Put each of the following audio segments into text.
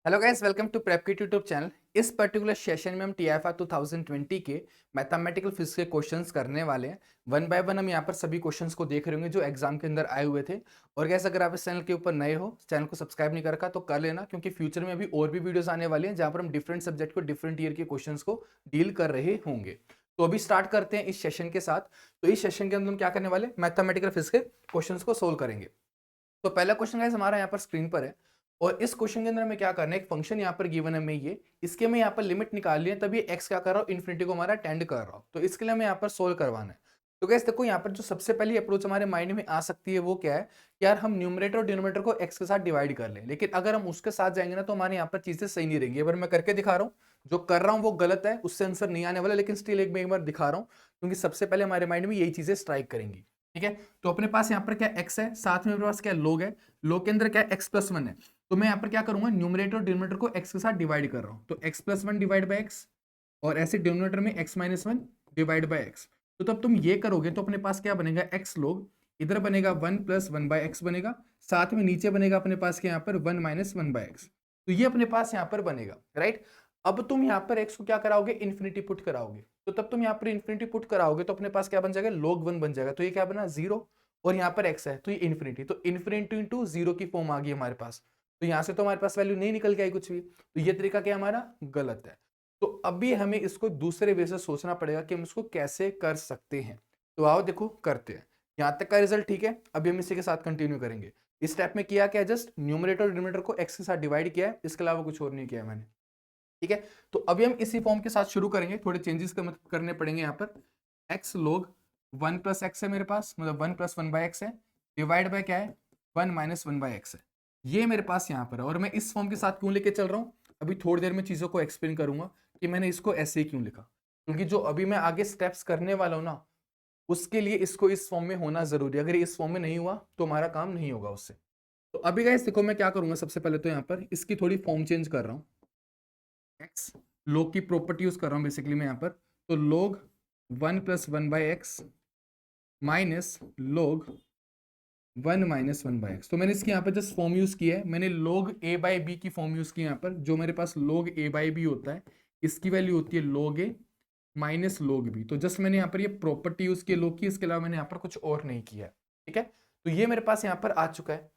Hello guys, welcome to prep kit YouTube channel. इस particular session में हम TFR 2020 के मैथमेटिकल फिजिक्स के क्वेश्चंस करने वाले हैं। वन बाय वन हम यहाँ पर सभी क्वेश्चंस को देख रहे होंगे जो एग्जाम के अंदर आए हुए थे। और गाइस, अगर आप इस चैनल के ऊपर नए हो, चैनल को सब्सक्राइब नहीं कर रखा तो कर लेना, क्योंकि फ्यूचर में अभी और भी वीडियोज आने वाली हैं जहाँ पर हम डिफरेंट सब्जेक्ट को डिफरेंट ईयर के क्वेश्चंस को डील कर रहे होंगे। तो अभी स्टार्ट करते हैं इस सेशन के साथ। तो इस सेशन के अंदर हम क्या करने वाले, मैथमेटिकल फिजिक्स के क्वेश्चंस को सोल्व करेंगे। तो पहला क्वेश्चन गाइस हमारा यहाँ पर स्क्रीन पर है, और इस क्वेश्चन के अंदर हमें क्या करना है, एक फंक्शन यहाँ पर गिवन है, मैं ये इसके मैं यहाँ पर लिमिट निकाल लिया, तब ये x क्या कर रहा हूँ, इन्फिनिटी को हमारा टेंड कर रहा हूँ। तो इसके लिए हमें यहाँ पर सोल्व करवाना है। तो गाइस देखो, यहाँ पर जो सबसे पहली अप्रोच हमारे माइंड में आ सकती है वो क्या है कि यार हम न्यूमरेटर और डिनोमिनेटर को x के साथ डिवाइड कर लें, लेकिन अगर हम उसके साथ जाएंगे ना तो हमारे यहाँ पर चीजें सही नहीं रहेंगी। अगर मैं करके दिखा रहा हूँ, जो कर रहा हूँ वो गलत है, उससे आंसर नहीं आने वाला, लेकिन स्टिल एक बार दिखा रहा हूँ क्योंकि सबसे पहले हमारे माइंड में यही चीजें स्ट्राइक करेंगी। ठीक है, तो अपने पास यहाँ पर क्या x है, साथ में अपने पास क्या log है, log के अंदर क्या x प्लस वन है। तो मैं यहाँ पर क्या करूंगा, न्यूमरेटर और डिनोमिनेटर को x के साथ डिवाइड कर रहा हूँ, तो x plus one divide by x, और ऐसे डिनोमिनेटर में x minus one divide by x. तो तब तुम ये करोगे तो अपने पास क्या बनेगा, x log, इधर बनेगा one plus one by x बनेगा, साथ में नीचे बनेगा अपने पास के यहाँ पर one minus one by x. तो ये अपने पास यहाँ पर बनेगा, राइट। अब तुम यहाँ पर x को क्या कराओगे, इन्फिनिटी पुट कराओगे, तो तब तुम यहाँ पर इन्फिनिटी पुट कराओगे तो अपने पास क्या बन जाएगा, log वन बन जाएगा। तो ये क्या बना, जीरो, और यहाँ पर x है तो ये इन्फिनिटी, तो इन्फिनिटी इंटू जीरो की फॉर्म आ गई हमारे पास। तो यहाँ से तो हमारे पास वैल्यू नहीं निकल के आई कुछ भी, तो ये तरीका क्या हमारा गलत है। तो अभी हमें इसको दूसरे वे से सोचना पड़ेगा कि हम इसको कैसे कर सकते हैं। तो आओ देखो करते हैं। यहाँ तक का रिजल्ट ठीक है, अभी हम इसी के साथ कंटिन्यू करेंगे। इस स्टेप में किया क्या, जस्ट न्यूमरेटर और डिनोमिनेटर को x के साथ डिवाइड किया है, इसके अलावा कुछ और नहीं किया है मैंने। ठीक है, तो अभी हम इसी फॉर्म के साथ शुरू करेंगे, थोड़े चेंजेस करने पड़ेंगे यहाँ पर। x log one plus x है मेरे पास, मतलब one plus one by x है, डिवाइड बाय क्या है, one minus one by x है। ये मेरे पास यहाँ पर है, और मैं इस फॉर्म के साथ क्यों लेके चल रहा हूँ, अभी थोड़ी देर में चीज़ों को एक्सप्लेन करूंगा कि मैंने इसको ऐसे ही क्यों लिखा, क्योंकि जो अभी मैं आगे स्टेप्स करने वाला हूँ ना, उसके लिए इसको इस फॉर्म में होना जरूरी है। अगर इस फॉर्म में नहीं हुआ तो हमारा काम नहीं होगा उससे। तो अभी गाइस देखो, मैं क्या करूंगा, सबसे पहले तो यहाँ पर इसकी थोड़ी फॉर्म चेंज कर रहा हूँ। एक्स log की प्रॉपर्टी यूज कर रहा हूँ बेसिकली मैं यहाँ पर, तो log one plus one by x minus log one minus one by x. तो मैंने इसकी यहाँ पर जस्ट फॉर्म यूज किया है, मैंने log a बाई बी की फॉर्म यूज की यहाँ पर। जो मेरे पास log a बाई बी होता है, इसकी वैल्यू होती है log a minus log b। तो जस्ट मैंने यहाँ पर ये प्रॉपर्टी यूज की log की, इसके अलावा मैंने यहाँ पर कुछ और नहीं किया है। ठीक है, तो ये मेरे पास यहाँ पर आ चुका है।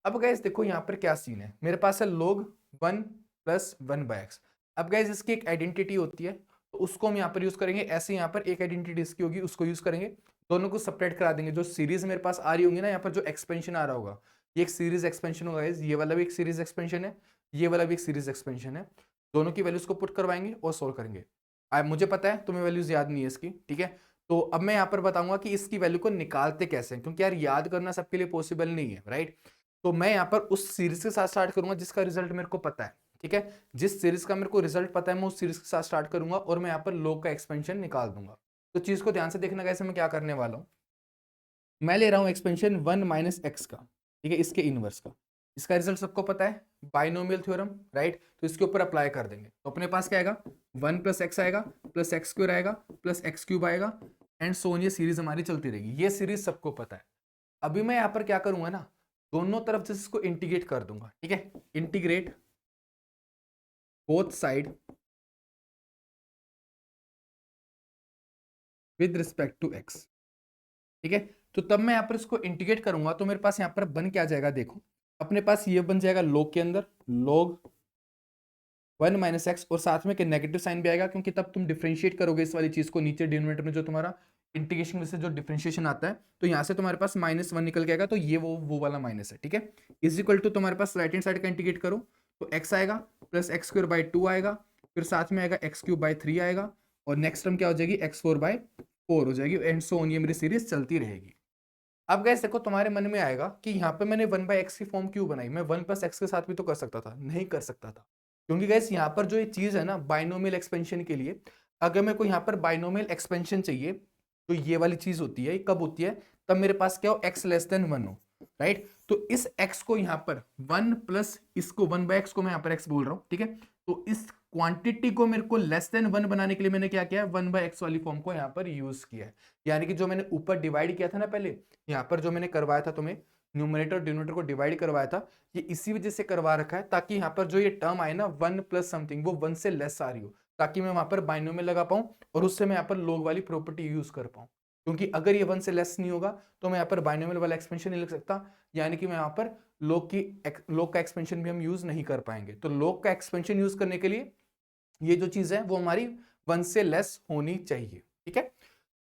अब गाइज देखो यहाँ पर क्या सीन है, मेरे पास है log one plus one by x. अब गाइज इसकी एक आइडेंटिटी होती है, तो उसको हम यहाँ पर यूज करेंगे। ऐसे यहाँ पर एक आइडेंटिटी इसकी होगी, उसको यूज करेंगे, दोनों को सेपरेट करा देंगे। जो सीरीज मेरे पास आ रही होंगी ना, यहाँ पर जो एक्सपेंशन आ रहा होगा, ये एक सीरीज एक्सपेंशन होगा गाइज, ये वाला भी एक सीरीज एक्सपेंशन है, ये वाला भी एक सीरीज एक्सपेंशन है। दोनों की वैल्यूज को पुट करवाएंगे और सोल्व करेंगे। मुझे पता है तुम्हें वैल्यूज याद नहीं है इसकी, ठीक है। तो अब मैं यहाँ पर बताऊंगा कि इसकी वैल्यू को निकालते कैसे हैं, क्योंकि यार याद करना सबके लिए पॉसिबल नहीं है, राइट। तो मैं यहाँ पर उस सीरीज के साथ स्टार्ट करूंगा जिसका रिजल्ट मेरे को पता है। ठीक है, जिस सीरीज का मेरे को रिजल्ट पता है मैं उस सीरीज के साथ स्टार्ट करूंगा, और मैं यहाँ पर log का एक्सपेंशन निकाल दूंगा। तो चीज को ध्यान से देखना, कैसे मैं क्या करने वाला हूँ। मैं ले रहा हूँ एक्सपेंशन वन माइनस एक्स का, ठीक है, इसके इनवर्स का। इसका रिजल्ट सबको पता है, बाइनोमियल थ्योरम, राइट। तो इसके ऊपर अप्लाई कर देंगे, तो अपने पास क्या आएगा, वन प्लस एक्स आएगा, प्लस एक्स स्क्वायर आएगा, प्लस एक्स क्यूब आएगा, एंड सो ऑन। ये सीरीज हमारी चलती रहेगी, ये सीरीज सबको पता है। अभी मैं यहाँ पर क्या करूंगा ना, दोनों तरफ से इसको इंटीग्रेट कर दूंगा। ठीक है, integrate both side with respect to x. ठीक है, तो तब मैं यहाँ पर इसको इंटीग्रेट करूंगा, तो मेरे पास यहाँ पर बन क्या जाएगा, देखो अपने पास ये बन जाएगा log के अंदर log वन माइनस एक्स, और साथ में नेगेटिव साइन भी आएगा, क्योंकि तब तुम डिफरेंशिएट करोगे इस वाली चीज को नीचे डिनोमिनेटर में, जो तुम्हारा इंटीग्रेशन में से जो डिफरेंशिएशन आता है, तो यहाँ से तुम्हारे पास माइनस वन निकल के आएगा, तो ये वो वाला माइनस है। ठीक है, इज इक्वल टू तुम्हारे पास राइट हैंड साइड का इंटीग्रेट करो, तो x आएगा plus x square by two आएगा, फिर साथ में आएगा एक्स क्यूब बाई थ्री आएगा, और नेक्स्ट टर्म क्या हो जाएगी, एक्स फोर बाई फोर हो जाएगी, एंड सो ऑन। ये मेरी सीरीज चलती रहेगी। अब गैस देखो, तुम्हारे मन में आएगा कि यहाँ पे मैंने वन बाई एक्स की फॉर्म क्यों बनाई, मैं वन प्लस एक्स के साथ भी तो कर सकता था। नहीं कर सकता था, क्योंकि गैस यहाँ पर जो ये चीज है ना, बाइनोमियल एक्सपेंशन के लिए, अगर मेरे को यहाँ पर बाइनोमियल एक्सपेंशन चाहिए, तो ये वाली चीज होती है, कब होती है, तब मेरे पास क्या हो, एक्स लेस देन वन हो, राइट। तो इस एक्स को यहाँ पर वन प्लस इसको वन बाई एक्स को मैं यहाँ पर एक्स बोल रहा हूँ, ठीक है। तो इस क्वांटिटी को मेरे को लेस देन वन बनाने के लिए मैंने क्या किया है, वन बाई एक्स वाली फॉर्म को यहाँ पर यूज किया है। यानी कि जो मैंने ऊपर डिवाइड किया था ना पहले, यहाँ पर जो मैंने करवाया था तुम्हें, न्यूमरेटर और डिनोमिनेटर को डिवाइड करवाया था, ये इसी वजह से करवा रखा है ताकि यहाँ पर जो ये टर्म आए ना 1 प्लस समथिंग वो 1 से लेस आ रही हो, ताकि मैं वहां पर बाइनोमियल लगा पाऊं और उससे मैं यहाँ पर log वाली प्रॉपर्टी यूज कर पाऊं। क्योंकि अगर ये 1 से लेस नहीं होगा तो मैं यहाँ पर बाइनोमियल वाला एक्सपेंशन नहीं लिख सकता, यानी कि मैं यहाँ पर log का एक्सपेंशन भी हम यूज नहीं कर पाएंगे। तो log का एक्सपेंशन यूज करने के लिए ये जो चीज है वो हमारी 1 से लेस होनी चाहिए, ठीक है।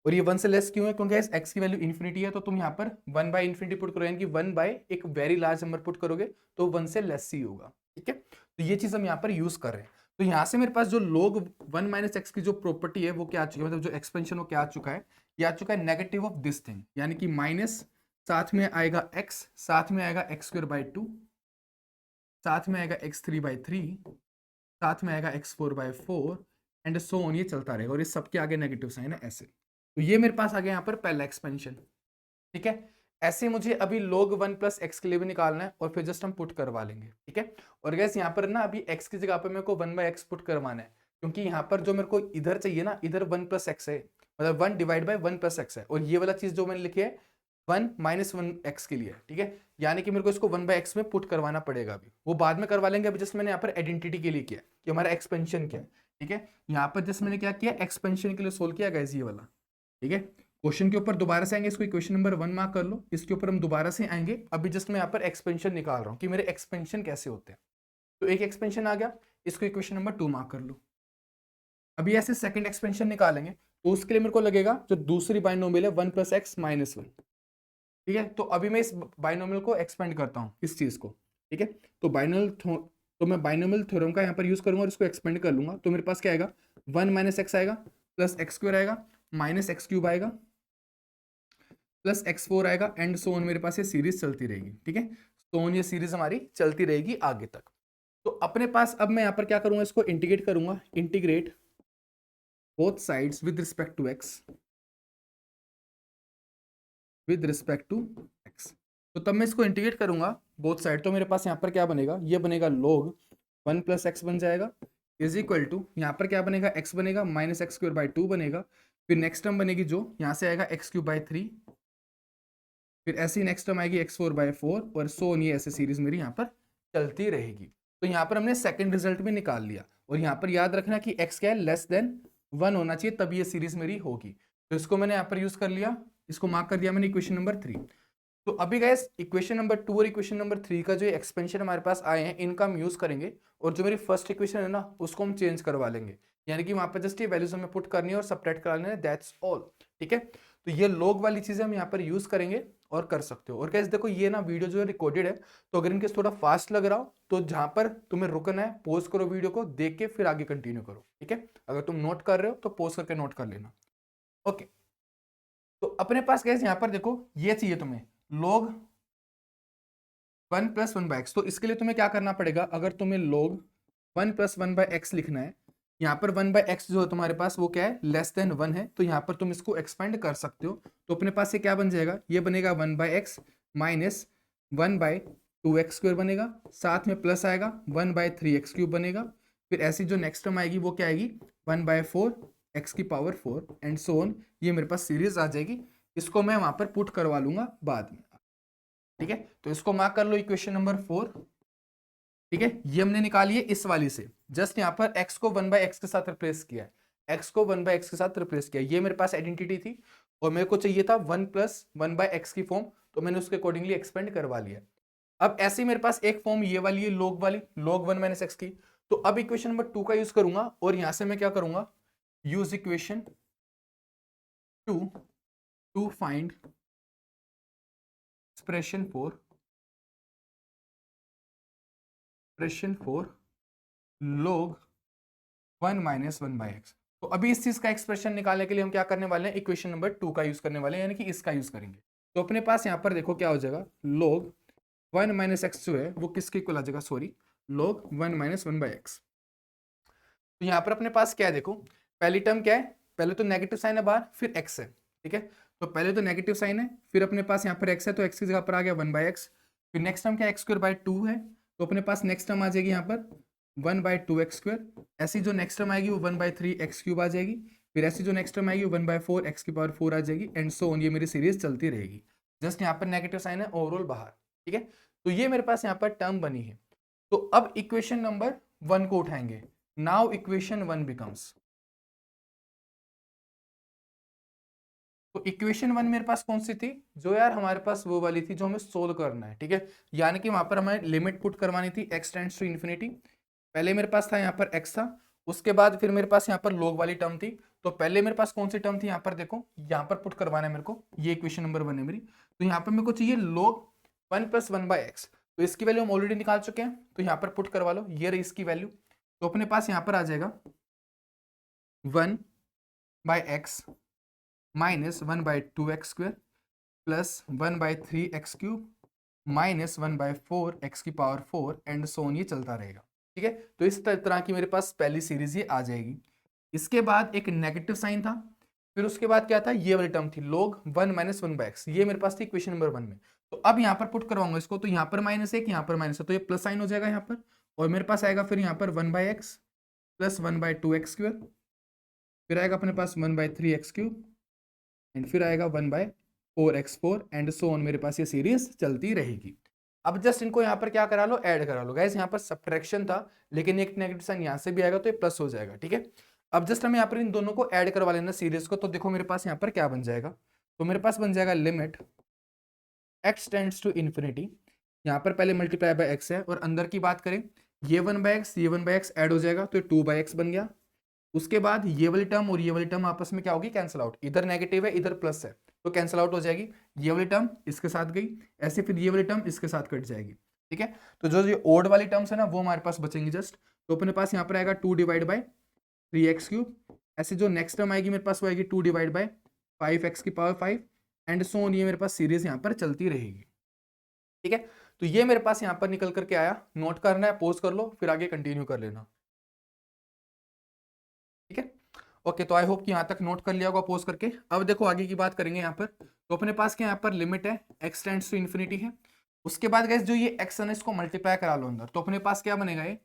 और ये 1 से लेस क्यों है? क्योंकि x की वैल्यू इन्फिनिटी है, तो तुम यहाँ पर 1 बाई इन्फिनिटी पुट करो, यानी कि 1 बाय एक वेरी लार्ज नंबर पुट करोगे तो 1 से लेस ही होगा, ठीक है। तो ये चीज हम यहाँ पर यूज कर रहे हैं। तो यहाँ से मेरे पास जो log 1 माइनस एक्स की जो प्रॉपर्टी है वो क्या आ चुकी है, मतलब जो एक्सपेंशन वो क्या आ चुका है, ये आ चुका है नेगेटिव ऑफ दिस थिंग, यानी कि माइनस साथ में आएगा x, साथ में आएगा x स्क्वायर बाई 2, साथ में आएगा x3 बाई 3, साथ में आएगा x4 by 4 and so on, ये चलता रहेगा। और इस सबके आगे नेगेटिव साइन है ऐसे। तो ये मेरे पास आ गया यहाँ पर पहला एक्सपेंशन, ठीक है। ऐसे मुझे अभी log 1 प्लस एक्स के लिए भी निकालना है और फिर जस्ट हम पुट करवा लेंगे, ठीक है। और गैस यहाँ पर ना अभी x की जगह पर मेरे को 1 बाई एक्स पुट करवाना है, क्योंकि यहाँ पर जो मेरे को इधर चाहिए ना, इधर 1 प्लस एक्स है, मतलब 1 डिवाइड बाई 1 प्लस एक्स है, और ये वाला चीज जो मैंने लिखी है 1 माइनस 1 एक्स के लिए, ठीक है। यानी कि मेरे को इसको 1 बाई एक्स में पुट करवाना पड़ेगा, अभी वो बाद में करवा लेंगे। अभी जस्ट मैंने यहाँ पर आइडेंटिटी के लिए किया कि हमारा एक्सपेंशन क्या है, ठीक है। यहाँ पर जस्ट मैंने क्या किया, एक्सपेंशन के लिए सोल्व किया गैस ये वाला, ठीक है। क्वेश्चन के ऊपर दोबारा से आएंगे, इसको क्वेश्चन नंबर 1 मार्क कर लो, इसके ऊपर हम दोबारा से आएंगे। अभी जस्ट मैं यहाँ पर एक्सपेंशन निकाल रहा हूँ कि मेरे एक्सपेंशन कैसे होते हैं। तो एक एक्सपेंशन आ गया, इसको इक्वेशन नंबर 2 मार्क कर लो। अभी ऐसे सेकंड एक्सपेंशन निकालेंगे, तो उसके लिए मेरे को लगेगा जो दूसरी बाइनोमियल है 1 प्लस एक्स माइनस 1, ठीक है। तो अभी मैं इस बाइनोमियल को एक्सपेंड करता हूँ, इस चीज को, ठीक है। तो मैं बाइनोमियल थ्योरम का यहाँ पर यूज करूंगा और इसको एक्सपेंड कर लूंगा। तो मेरे पास क्या आएगा, 1 माइनस एक्स आएगा, प्लस एक्स स्क्वायर आएगा, माइनस एक्स क्यूब आएगा, प्लस x4 आएगा, एंड सो ऑन। मेरे पास ये सीरीज चलती रहेगी, ठीक है। सो ऑन ये सीरीज हमारी चलती रहेगी आगे तक। तो अपने पास अब मैं यहाँ पर क्या करूंगा, इसको इंटीग्रेट करूंगा, integrate both sides with respect to x, with respect to x। तो तब मैं इसको इंटीग्रेट करूंगा बोथ साइड, तो मेरे पास यहाँ पर क्या बनेगा, ये बनेगा log 1 प्लस एक्स बन जाएगा, इज इक्वल टू यहाँ पर क्या बनेगा, x बनेगा माइनस एक्स स्क्वायर बाई 2 बनेगा, फिर नेक्स्ट टर्म बनेगी जो यहाँ से आएगा एक्स क्यूब बाई 3, फिर ऐसी नेक्स्ट टर्म आएगी x4 बाई 4, और सो ये ऐसे सीरीज मेरी यहाँ पर चलती रहेगी। तो यहाँ पर हमने सेकंड रिजल्ट भी निकाल लिया, और यहाँ पर याद रखना कि x क्या है, लेस देन 1 होना चाहिए, तब ये सीरीज मेरी होगी। तो इसको मैंने यहाँ पर यूज कर लिया, इसको मार्क कर दिया मैंने इक्वेशन नंबर 3। तो अभी गाइस इक्वेशन नंबर 2 और इक्वेशन नंबर 3 का जो एक्सपेंशन हमारे पास आए हैं, इनका हम यूज करेंगे, और जो मेरी फर्स्ट इक्वेशन है ना उसको हम चेंज करवा लेंगे, यानी कि वहां पर जस्ट ये वैल्यूज हमें पुट करनी है और सब्ट्रैक्ट कराने हैं, दैट्स ऑल, ठीक है। तो ये log वाली चीजें हम यहाँ पर यूज करेंगे और कर सकते हो। और गाइस देखो ये ना वीडियो जो है रिकॉर्डेड है, तो अगर इनके थोड़ा फास्ट लग रहा हो तो जहां पर तुम्हें रुकना है पॉज करो, वीडियो को देख के फिर आगे कंटिन्यू करो, ठीक है। अगर तुम नोट कर रहे हो तो पॉज करके नोट कर लेना, ओके। तो अपने पास गाइस यहाँ पर देखो ये चाहिए तुम्हें log 1 प्लस 1 बाई एक्स। तो इसके लिए तुम्हें क्या करना पड़ेगा, अगर तुम्हें log 1 प्लस 1 बाई एक्स लिखना है, यहाँ पर 1 बाई एक्स जो है तुम्हारे पास वो क्या है, लेस देन 1 है, तो यहाँ पर तुम इसको एक्सपेंड कर सकते हो। तो अपने पास ये क्या बन जाएगा, ये बनेगा 1 by x minus 1 by 2x square बनेगा, साथ में प्लस आएगा 1 बाई 3x क्यूब बनेगा, फिर ऐसी जो नेक्स्ट टर्म आएगी वो क्या आएगी, 1 बाई 4 x की पावर 4 एंड सो ऑन, ये मेरे पास सीरीज आ जाएगी। इसको मैं वहां पर पुट करवा लूंगा बाद में, ठीक है। तो इसको मार्क कर लो इक्वेशन नंबर 4, ठीक है। ये हमने निकाली है इस वाली से, जस्ट यहाँ पर x को 1 बाई एक्स के साथ रिप्लेस किया है, x को 1 बाई एक्स के साथ रिप्लेस किया, ये मेरे पास आइडेंटिटी थी, और मेरे को चाहिए था 1 प्लस 1 बाई एक्स की फॉर्म, तो मैंने उसके अकॉर्डिंगली एक्सपेंड करवा लिया। अब ऐसे मेरे पास एक फॉर्म ये वाली है log वाली, log 1 माइनस एक्स की। तो अब इक्वेशन नंबर 2 का यूज करूंगा, और यहां से मैं क्या करूंगा, use equation 2 to find expression for log 1 minus 1 by x. तो अभी इस चीज का एक्सप्रेशन निकालने के लिए हम क्या करने वाले हैं, इक्वेशन नंबर 2 का यूज करने वाले हैं, यानी कि इसका यूज करेंगे। तो अपने पास यहाँ पर देखो क्या हो जाएगा, log 1 माइनस एक्स जो है वो किसके इक्वल आ जाएगा, sorry log 1 minus 1 by x. तो यहाँ पर अपने पास क्या है, देखो पहली टर्म क्या है, पहले तो नेगेटिव साइन है बाहर, फिर x है, ठीक है। तो पहले तो नेगेटिव साइन है, फिर अपने पास यहाँ पर x है, तो x की जगह पर आ गया 1 बाई एक्स, फिर नेक्स्ट टर्म क्या है, एक्स स्क्वायर बाई 2 है, तो अपने पास नेक्स्ट टर्म आ जाएगी यहाँ पर 1 बाई 2x स्क्वायर, ऐसी जो नेक्स्ट टर्म आएगी वो 1 बाई 3x क्यूब आ जाएगी, फिर ऐसी जो नेक्स्ट टर्म आएगी वो 1 बाई 4 x की पावर 4 आ जाएगी, एंड सो ऑन, ये मेरी सीरीज चलती रहेगी। जस्ट यहाँ पर नेगेटिव साइन है, ओवरऑल बाहर। ठीक है, तो ये मेरे पास यहाँ पर टर्म बनी है। तो अब इक्वेशन नंबर 1 को उठाएंगे। नाउ इक्वेशन 1 बिकम्स, तो इक्वेशन 1 मेरे पास कौन सी थी, जो यार हमारे पास वो वाली थी जो हमें सोल्व करना है। ठीक है, यानी कि वहां पर हमें लिमिट पुट करवानी थी x टेंड्स टू इन्फिनिटी। पहले मेरे पास था यहाँ पर x था, उसके बाद फिर मेरे पास यहाँ पर log वाली टर्म थी। तो पहले मेरे पास कौन सी टर्म थी, यहाँ पर देखो, यहाँ पर पुट करवाना है मेरे को, ये इक्वेशन नंबर 1 है मेरी। तो यहाँ पर मेरे को चाहिए log 1 + 1/x। तो इसकी वैल्यू हम ऑलरेडी निकाल चुके हैं, तो यहाँ पर पुट करवा लो, ये रही इसकी वैल्यू। तो अपने पास यहाँ पर आ जाएगा 1/x minus 1/2x² plus 1/3x³ minus 1/4x⁴ and so on, ये चलता रहेगा। ठीक है, तो इस तरह की मेरे पास पहली सीरीज ये आ जाएगी। इसके बाद एक नेगेटिव साइन था, फिर उसके बाद क्या था, ये वाली टर्म थी log 1 - 1/x, ये मेरे पास थी इक्वेशन नंबर 1 में। तो अब यहाँ पर पुट करवाऊंगा इसको, तो यहाँ पर -1, यहाँ पर माइनस है, तो ये प्लस साइन हो जाएगा यहाँ पर, और मेरे पास आएगा फिर यहाँ पर 1/x प्लस 1/2x², फिर आएगा अपने पास 1/3x³ एंड फिर आएगा 1/4x4 एंड सो ऑन। मेरे पास ये सीरीज चलती रहेगी। अब जस्ट इनको यहाँ पर क्या करा लो, ऐड करा लो। गाइस यहाँ पर सब्ट्रैक्शन था, लेकिन एक नेगेटिव साइन यहाँ से भी आएगा तो ये प्लस हो जाएगा। ठीक है, अब जस्ट हमें यहाँ पर इन दोनों को ऐड करवा लेना सीरीज को। तो देखो मेरे पास यहाँ पर क्या बन जाएगा, तो मेरे पास बन जाएगा limit x tends to infinity, यहाँ पर पहले मल्टीप्लाई बाय x है, और अंदर की बात करें, ये 1/x ये 1/x ऐड हो जाएगा, तो ये 2/x बन गया। उसके बाद ये वाली टर्म और ये वाली टर्म आपस में क्या होगी, कैंसिल आउट। इधर नेगेटिव है इधर प्लस है, तो कैंसिल आउट हो जाएगी। ये वाली टर्म इसके साथ गई, ऐसे फिर ये वाली टर्म इसके साथ कट जाएगी। ठीक है, तो जो ये ओड वाली टर्म्स है ना, वो हमारे पास बचेंगी जस्ट। तो अपने पास यहाँ पर आएगा 2/3x³। ऐसे जो नेक्स्ट टर्म आएगी मेरे पास वो आएगी 2/5x⁵ एंड सो ऑन। ये मेरे पास सीरीज यहाँ पर चलती रहेगी। ठीक है, तो ये मेरे पास यहाँ पर निकल करके आया। नोट करना है, पोज कर लो, फिर आगे कंटिन्यू कर लेना। ठीक है, ओके, तो आई होप कि यहाँ तक नोट कर लिया होगा पोज करके। अब देखो आगे की बात करेंगे यहाँ पर। तो अपने पास क्या यहाँ पर लिमिट है x टेंड्स टू इन्फिनिटी है। उसके बाद गैस जो ये x है ना, इसको मल्टीप्लाई करा लो अंदर। तो अपने पास क्या बनेगा, ये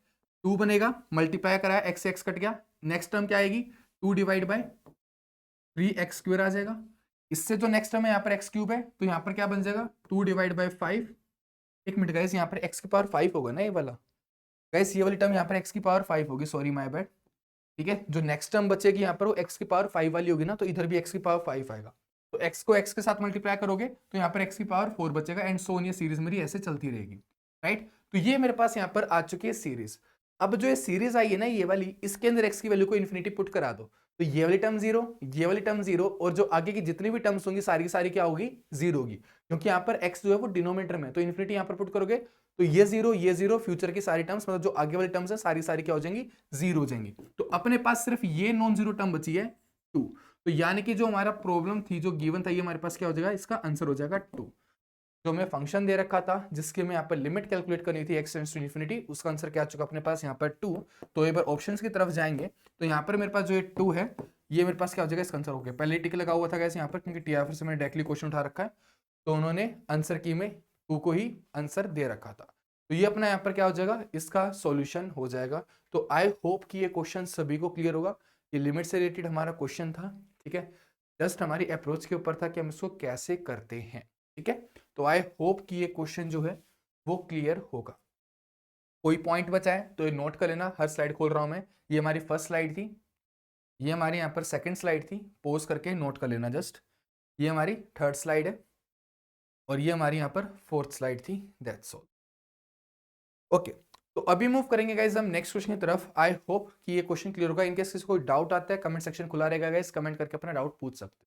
2 बनेगा, मल्टीप्लाई कराया, x से x कट गया। नेक्स्ट टर्म क्या आएगी, 2/3x² आ जाएगा। इससे जो नेक्स्ट टर्म है यहाँ पर x³ है, तो यहाँ पर क्या बन जाएगा 2/5। एक मिनट गाइस, यहाँ पर x⁵ होगा ना ये वाला। गाइस ये वाली टर्म यहाँ पर x⁵ होगी, सॉरी माय बैड। ठीक है, जो नेक्स्ट टर्म बचेगी यहाँ पर वो x⁵ वाली होगी ना, तो इधर भी x⁵ आएगा। तो x को x के साथ मल्टीप्लाई करोगे तो यहाँ पर x⁴ बचेगा एंड सो ऑन। ये सीरीज मेरी ऐसे चलती रहेगी। राइट, तो ये मेरे पास यहाँ पर आ चुकी है सीरीज। अब जो ये सीरीज आई है ना ये वाली, इसके अंदर x की वैल्यू को इन्फिनिटी पुट करा दो, तो ये वाली टर्म 0, ये वाली टर्म 0, और जो आगे की जितनी भी टर्म्स होंगी सारी की सारी क्या होगी, 0 होगी, क्योंकि यहाँ पर x जो है वो डिनोमिनेटर में, तो इन्फिनिटी यहाँ पर पुट करोगे तो ये 0, फ्यूचर की सारी टर्म्स, मतलब जो आगे वाली टर्म्स है सारी सारी क्या हो जाएंगी, 0 हो जाएंगी। तो अपने पास सिर्फ ये नॉन जीरो टर्म बची है 2। तो यानी कि जो हमारा प्रॉब्लम थी, जो गिवन था, ये हमारे पास क्या हो जाएगा, इसका आंसर हो जाएगा 2। जो हमें फंक्शन दे रखा था जिसके में यहाँ पर लिमिट कैलकुलेट करनी थी x टेंड्स टू इन्फिनिटी, उसका आंसर क्या आ चुका अपने पास यहाँ पर 2। तो एक बार ऑप्शंस की तरफ जाएंगे तो यहाँ पर मेरे पास जो ये 2 है, ये मेरे पास क्या हो जाएगा, इसका आंसर हो गया। पहले टिक लगा हुआ था कैसे यहाँ पर, क्योंकि टीआईएफ से मैंने डायरेक्टली क्वेश्चन उठा रखा है, तो उन्होंने आंसर की में 2 को ही आंसर दे रखा था। तो ये अपना यहाँ पर क्या हो जाएगा, इसका सॉल्यूशन हो जाएगा। तो आई होप कि ये क्वेश्चन सभी को क्लियर होगा। ये लिमिट से रिलेटेड हमारा क्वेश्चन था। ठीक है, जस्ट हमारी अप्रोच के ऊपर था कि हम इसको कैसे करते हैं। ठीक है, तो आई होप कि ये क्वेश्चन जो है वो क्लियर होगा। कोई पॉइंट बचा है तो ये नोट कर लेना। हर स्लाइड खोल रहा हूं मैं। ये हमारी फर्स्ट स्लाइड थी, ये हमारी यहाँ पर सेकंड स्लाइड थी, पोज करके नोट कर लेना जस्ट। ये हमारी थर्ड स्लाइड है और ये हमारी यहाँ पर फोर्थ स्लाइड थी। That's all. ओके, तो अभी मूव करेंगे गाइज हम नेक्स्ट क्वेश्चन की तरफ। आई होप कि ये क्वेश्चन क्लियर होगा। इनकेस किसी कोई डाउट आता है, कमेंट सेक्शन खुला रहेगा गाइज, कमेंट करके अपना डाउट पूछ सकते हैं।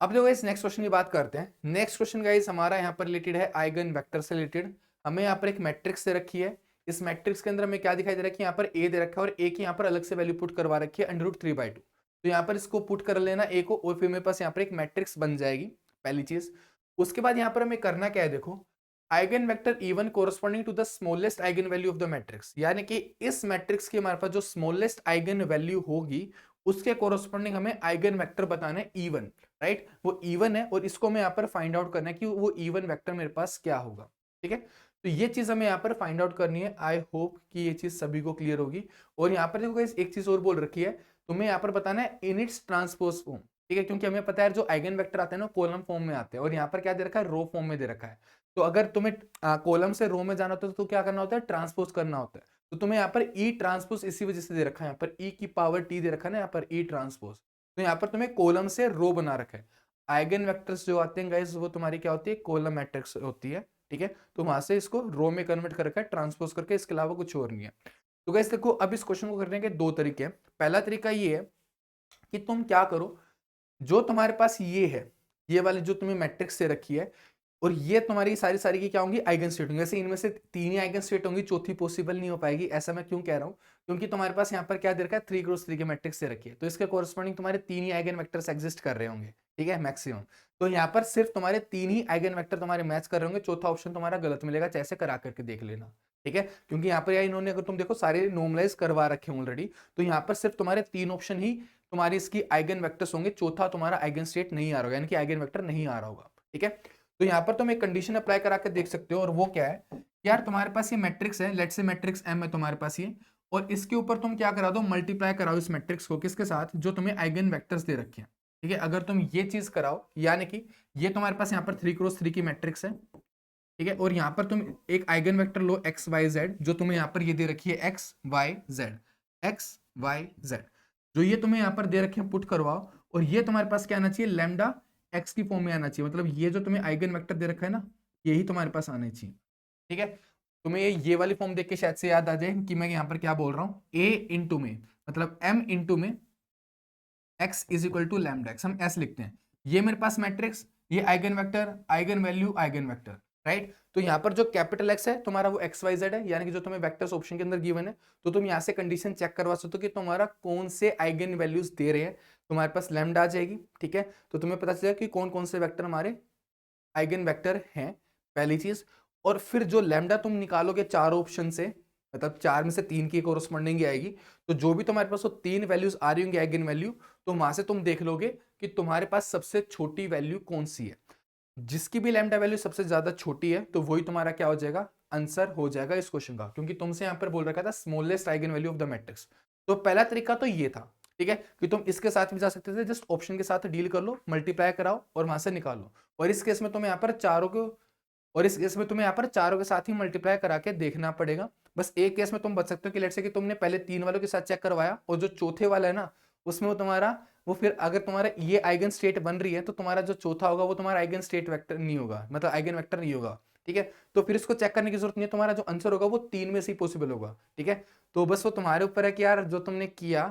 अब जो गाइज नेक्स्ट क्वेश्चन की बात करते हैं। नेक्स्ट क्वेश्चन गाइज हमारा यहाँ पर रिलेटेड है आइगन वेक्टर से रिलेटेड। हमें यहाँ पर एक मैट्रिक्स दे रखी है। इस मैट्रिक्स के अंदर हमें क्या दिखाई दे रहा है कि यहाँ पर ए दे रखा है और ए की यहाँ पर अलग से वैल्यू पुट करवा रखी है √3/2। तो यहाँ पर इसको पुट कर लेना ए को, और फिर मेरे पास यहाँ पर एक मैट्रिक्स बन जाएगी, पहली चीज। उसके बाद यहाँ पर हमें करना क्या है, देखो, eigen vector E1 corresponding to the smallest eigen value of the matrix, यानी कि इस मैट्रिक्स की हमारे पास जो स्मॉलेस्ट आइगन वैल्यू होगी उसके कोरस्पॉन्डिंग हमें आइगन वेक्टर बताना है E1। राइट, वो E1 है और इसको हमें यहाँ पर फाइंड आउट करना है कि वो E1 वेक्टर मेरे पास क्या होगा। ठीक है, तो ये चीज हमें यहाँ पर फाइंड आउट करनी है। आई होप कि ये चीज सभी को क्लियर होगी। और यहाँ पर देखो एक चीज और बोल रखी है, तुम्हें यहाँ पर बताना है इन इट्स ट्रांसपोज फॉर्म। ठीक है, क्योंकि हमें पता है जो आइगन वेक्टर आते हैं ना कॉलम फॉर्म में आते हैं, और यहाँ पर क्या दे रखा है, रो फॉर्म में दे रखा है। तो अगर तुम्हें कॉलम से रो में जाना होता है तो क्या करना होता है, ट्रांसपोज करना होता है। तो तुम्हें यहाँ पर ई ट्रांसपोज इसी वजह से दे रखा है, यहाँ पर ई की पावर टी दे रखा है ना, यहाँ पर ई ट्रांसपोज। तो यहाँ पर तुम्हें कॉलम से रो बना रखा है। आइगन वेक्टर्स जो आते हैं गाइस वो तुम्हारी क्या होती है, कॉलम मैट्रिक्स होती है। ठीक है, तो वहां से इसको रो में कन्वर्ट करके ट्रांसपोज करके, इसके अलावा कुछ और नहीं है। तो गाइस देखो, अब इस क्वेश्चन को करने के दो तरीके हैं। पहला तरीका ये है कि तुम क्या करो, जो तुम्हारे पास ये है, ये वाली जो तुम्हें मैट्रिक्स से रखी है, और ये तुम्हारी सारी सारी की क्या होंगी, आइगन स्टेट होंगी। वैसे इनमें से तीन ही आइगन स्टेट होंगी, चौथी पॉसिबल नहीं हो पाएगी। ऐसा मैं क्यों कह रहा हूं, क्योंकि तुम्हारे पास यहाँ पर क्या दे रखा है, 3x3 के मैट्रिक्स से रखी है, तो इसके कोरस्पॉन्डिंग तुम्हारे तीन ही आइगन वेक्टर्स एग्जिस्ट कर रहे होंगे। ठीक है, मैक्सिमम। तो यहाँ पर सिर्फ तुम्हारे तीन ही आइगन वेक्टर तुम्हारे मैच कर रहे होंगे, चौथा ऑप्शन तुम्हारा गलत मिलेगा, चाहे करा करके देख लेना। ठीक है, क्योंकि यहाँ पर या इन्होंने, अगर तुम देखो, सारे नॉर्मलाइज करवा रखे हैं ऑलरेडी, तो यहाँ पर सिर्फ तुम्हारे तीन ऑप्शन ही तुम्हारी इसकी आइगन वेक्टर्स होंगे, चौथा तुम्हारा आइगन स्टेट नहीं आ रहा होगा, यानी कि आइगन वेक्टर नहीं आ रहा होगा। ठीक है, तो यहाँ पर तुम एक कंडीशन अप्लाई करा के देख सकते हो, और वो क्या है, यार तुम्हारे पास ये मैट्रिक्स है, लेट्स से मैट्रिक्स एम है तुम्हारे पास ये, और इसके ऊपर तुम क्या करा दो, मल्टीप्लाई कराओ इस मैट्रिक्स को किसके साथ, जो तुम्हें आइगन वेक्टर्स दे रखे हैं। ठीक है, अगर तुम ये चीज कराओ, यानी कि ये तुम्हारे पास यहाँ पर 3x3 की मैट्रिक्स है। ठीक है, और यहाँ पर तुम एक आइगन वेक्टर लो एक्स वाई जेड, जो तुम्हें यहाँ पर ये दे रखी है x y z, x y z, जो ये तुम्हें यहाँ पर दे रखे हैं, पुट करवाओ, और ये तुम्हारे पास क्या आना चाहिए, लैम्डा एक्स की फॉर्म में आना चाहिए। मतलब ये जो तुम्हें आइगन वेक्टर दे रखा है ना, यही तुम्हारे पास आना चाहिए। ठीक है, तुम्हें ये वाली फॉर्म देख के शायद से याद आ जाए कि मैं यहाँ पर क्या बोल रहा हूँ, ए इंटू में, मतलब एम इंटू में x is equal to lambda x, हम एस लिखते हैं। ये मेरे पास मैट्रिक्स, ये eigen vector, eigen value, eigen vector, right. तो यहाँ पर जो कैपिटल एक्स है तुम्हारा, वो एक्स वाई जेड है, यानी कि जो तुम्हें वेक्टर्स ऑप्शन के अंदर गिवन है। तो तुम यहाँ से कंडीशन चेक करवा सकते हो कि तुम्हारा कौन से आइगन वैल्यूज दे रहे हैं। तुम्हारे पास लैम्डा आ जाएगी। ठीक है, तो तुम्हें पता चलेगा कि कौन कौन से वेक्टर हमारे आइगन वेक्टर हैं, पहली चीज। और फिर जो लैम्डा तुम निकालोगे चार ऑप्शन से, मतलब चार में से तीन की कोरस्पॉन्डिंग आएगी, तो जो भी तुम्हारे पास वो तीन वैल्यूज आ रही होंगी आइगन वैल्यू, तो वहां से तुम देख लोगे कि तुम्हारे पास सबसे छोटी वैल्यू कौन सी है। जिसकी भी लैम्डा वैल्यू सबसे ज्यादा छोटी है, तो वही तुम्हारा क्या हो जाएगा, आंसर हो जाएगा इस क्वेश्चन का, क्योंकि तुमसे यहाँ पर बोल रखा था smallest eigen value of the matrix. तो पहला तरीका तो ये था। ठीक है, कि तुम इसके साथ भी जा सकते थे, जस्ट ऑप्शन के साथ डील कर लो, मल्टीप्लाई कराओ और वहां से निकालो। और इस केस में तुम्हें यहाँ पर चारों को, और इस केस में तुम्हें यहाँ पर चारों के साथ ही मल्टीप्लाई करा के देखना पड़ेगा। बस एक केस में तुम बच सकते हो कि लेट्स से कि तुमने पहले तीन वालों के साथ चेक करवाया, और जो चौथे वाला है ना, उसमें वो तुम्हारा, वो फिर अगर तुम्हारा ये आइगन स्टेट बन रही है, तो तुम्हारा जो चौथा होगा वो तुम्हारा आइगन स्टेट वेक्टर नहीं होगा, मतलब आइगन वेक्टर नहीं होगा। ठीक है, तो फिर इसको चेक करने की जरूरत नहीं है, तुम्हारा जो आंसर होगा वो तीन में से ही पॉसिबल होगा। ठीक है, तो बस वो तुम्हारे ऊपर है कि यार जो तुमने किया,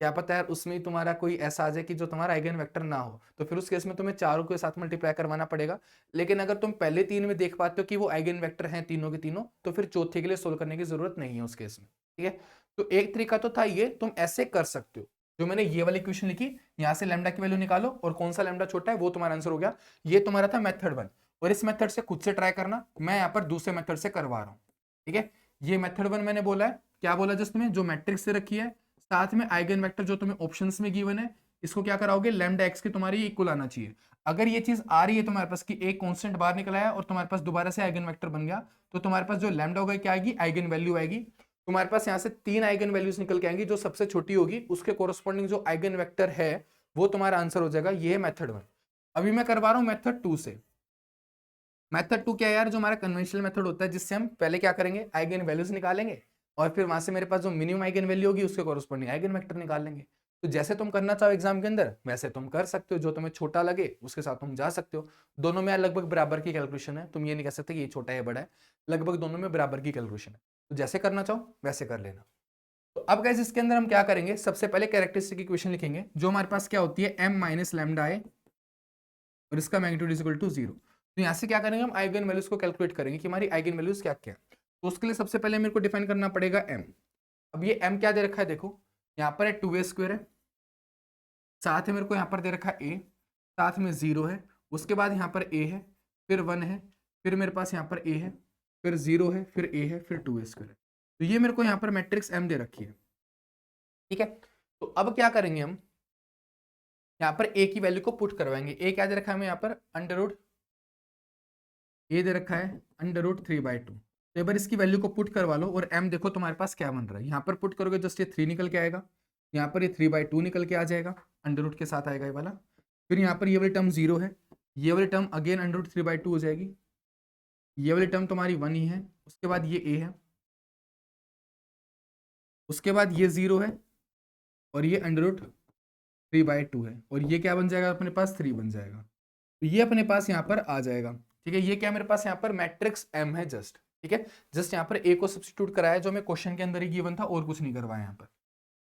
क्या पता यार उसमें ही तुम्हारा कोई ऐसा आ जाए कि जो तुम्हारा आइगन वेक्टर ना हो, तो फिर उस केस में तुम्हें चारों के साथ मल्टीप्लाई करवाना पड़ेगा। लेकिन अगर तुम पहले तीन में देख पाते हो कि वो आइगन वेक्टर हैं तीनों के तीनों, तो फिर चौथे के लिए सोल्व करने की जरूरत नहीं है उस केस में। ठीक है, तो एक तरीका तो था ये, तुम ऐसे कर सकते हो, जो मैंने ये वाली क्वेश्चन लिखी, यहाँ से लैम्डा की वैल्यू निकालो और कौन सा लैम्डा छोटा है वो तुम्हारा आंसर हो गया। ये तुम्हारा था मेथड 1, और इस मेथड से खुद से ट्राई करना, मैं यहाँ पर दूसरे मेथड से करवा रहा हूँ। ठीक है, ये मेथड 1 मैंने बोला है, क्या बोला जस्ट में, जो मैट्रिक्स से रखी है, साथ में आइगन वेक्टर जो तुम्हें ऑप्शंस में गिवन है, इसको क्या कराओगे, लैम्डा एक्स की तुम्हारी इक्वल आना चाहिए। अगर ये चीज आ रही है तुम्हारे पास कि एक कांस्टेंट बाहर निकला है और तुम्हारे पास दोबारा से आइगन वेक्टर बन गया, तो तुम्हारे पास जो लैम्डा होगा क्या आएगी, आइगन वैल्यू आएगी। तुम्हारे पास यहाँ से तीन आइगन वैल्यूज निकल के आएंगी, जो सबसे छोटी होगी उसके कोरस्पॉन्डिंग जो आइगन वेक्टर है वो तुम्हारा आंसर हो जाएगा। ये है मेथड 1। अभी मैं करवा रहा हूँ मेथड 2 से। मेथड 2 क्या है यार, जो हमारा कन्वेंशनल मेथड होता है, जिससे हम पहले क्या करेंगे, आइगन वैल्यूज निकालेंगे, और फिर वहां से मेरे पास जो मिनिमम आइगन वैल्यू होगी उसके कोरस्पॉन्डिंग आइगन वेक्टर निकाल लेंगे। तो जैसे तुम करना चाहो एग्जाम के अंदर, वैसे तुम कर सकते हो, जो तुम्हें छोटा लगे उसके साथ तुम जा सकते हो। दोनों में लगभग बराबर की कैलकुलेशन है, तुम ये नहीं कह सकते कि ये छोटा है बड़ा है, लगभग दोनों में बराबर की कैलकुलेशन है। तो जैसे करना चाहो वैसे कर लेना। तो अब गाइस इसके अंदर हम क्या करेंगे, सबसे पहले कैरेक्टरिस्टिक इक्वेशन लिखेंगे, जो हमारे पास क्या होती है, m माइनस लैम्डा है, और इसका मैग्नीट्यूड इज इक्वल टू 0। तो यहाँ से क्या करेंगे, हम आइगन वैल्यूज को कैलकुलेट करेंगे कि हमारी आइगन वैल्यूज क्या क्या है। तो उसके लिए सबसे पहले मेरे को डिफाइन करना पड़ेगा m। अब ये m क्या दे रखा है, देखो यहाँ पर है 2a स्क्वायर है, साथ में मेरे को यहाँ पर दे रखा है a, साथ में 0 है, उसके बाद यहाँ पर a है, फिर 1 है, फिर मेरे पास यहाँ पर a है, फिर 0 है, फिर a है, फिर 2a स्क्वायर है। तो ये मेरे को यहाँ पर मैट्रिक्स m दे रखी है। ठीक है, तो अब क्या करेंगे, हम यहाँ पर a की वैल्यू को पुट करवाएंगे। a क्या दे रखा है हमें यहाँ पर, अंडर रूट a दे रखा है अंडर रूट 3/2। तो एक बार इसकी वैल्यू को पुट करवा लो, और m देखो तुम्हारे पास क्या बन रहा है, यहाँ पर पुट करोगे जस्ट ये 3 निकल के आएगा, यहाँ पर ये 3/2 निकल के आ जाएगा, अंडर रूट के साथ आएगा ये वाला। फिर यहाँ पर ये वाली टर्म 0 है, ये वाली टर्म अगेन √3/2 हो जाएगी, ये वाली टर्म तुम्हारी 1 ही है, उसके बाद ये a है, उसके बाद ये 0 है और ये √3/2 है, और ये क्या बन जाएगा अपने पास 3 बन जाएगा। तो ये अपने पास यहाँ पर आ जाएगा। ठीक है, ये क्या मेरे पास यहाँ पर मैट्रिक्स M है जस्ट। ठीक है, जस्ट यहाँ पर a को सब्स्टिट्यूट कराया जो हमें क्वेश्चन के अंदर ही गिवन था, और कुछ नहीं करवाया यहाँ पर।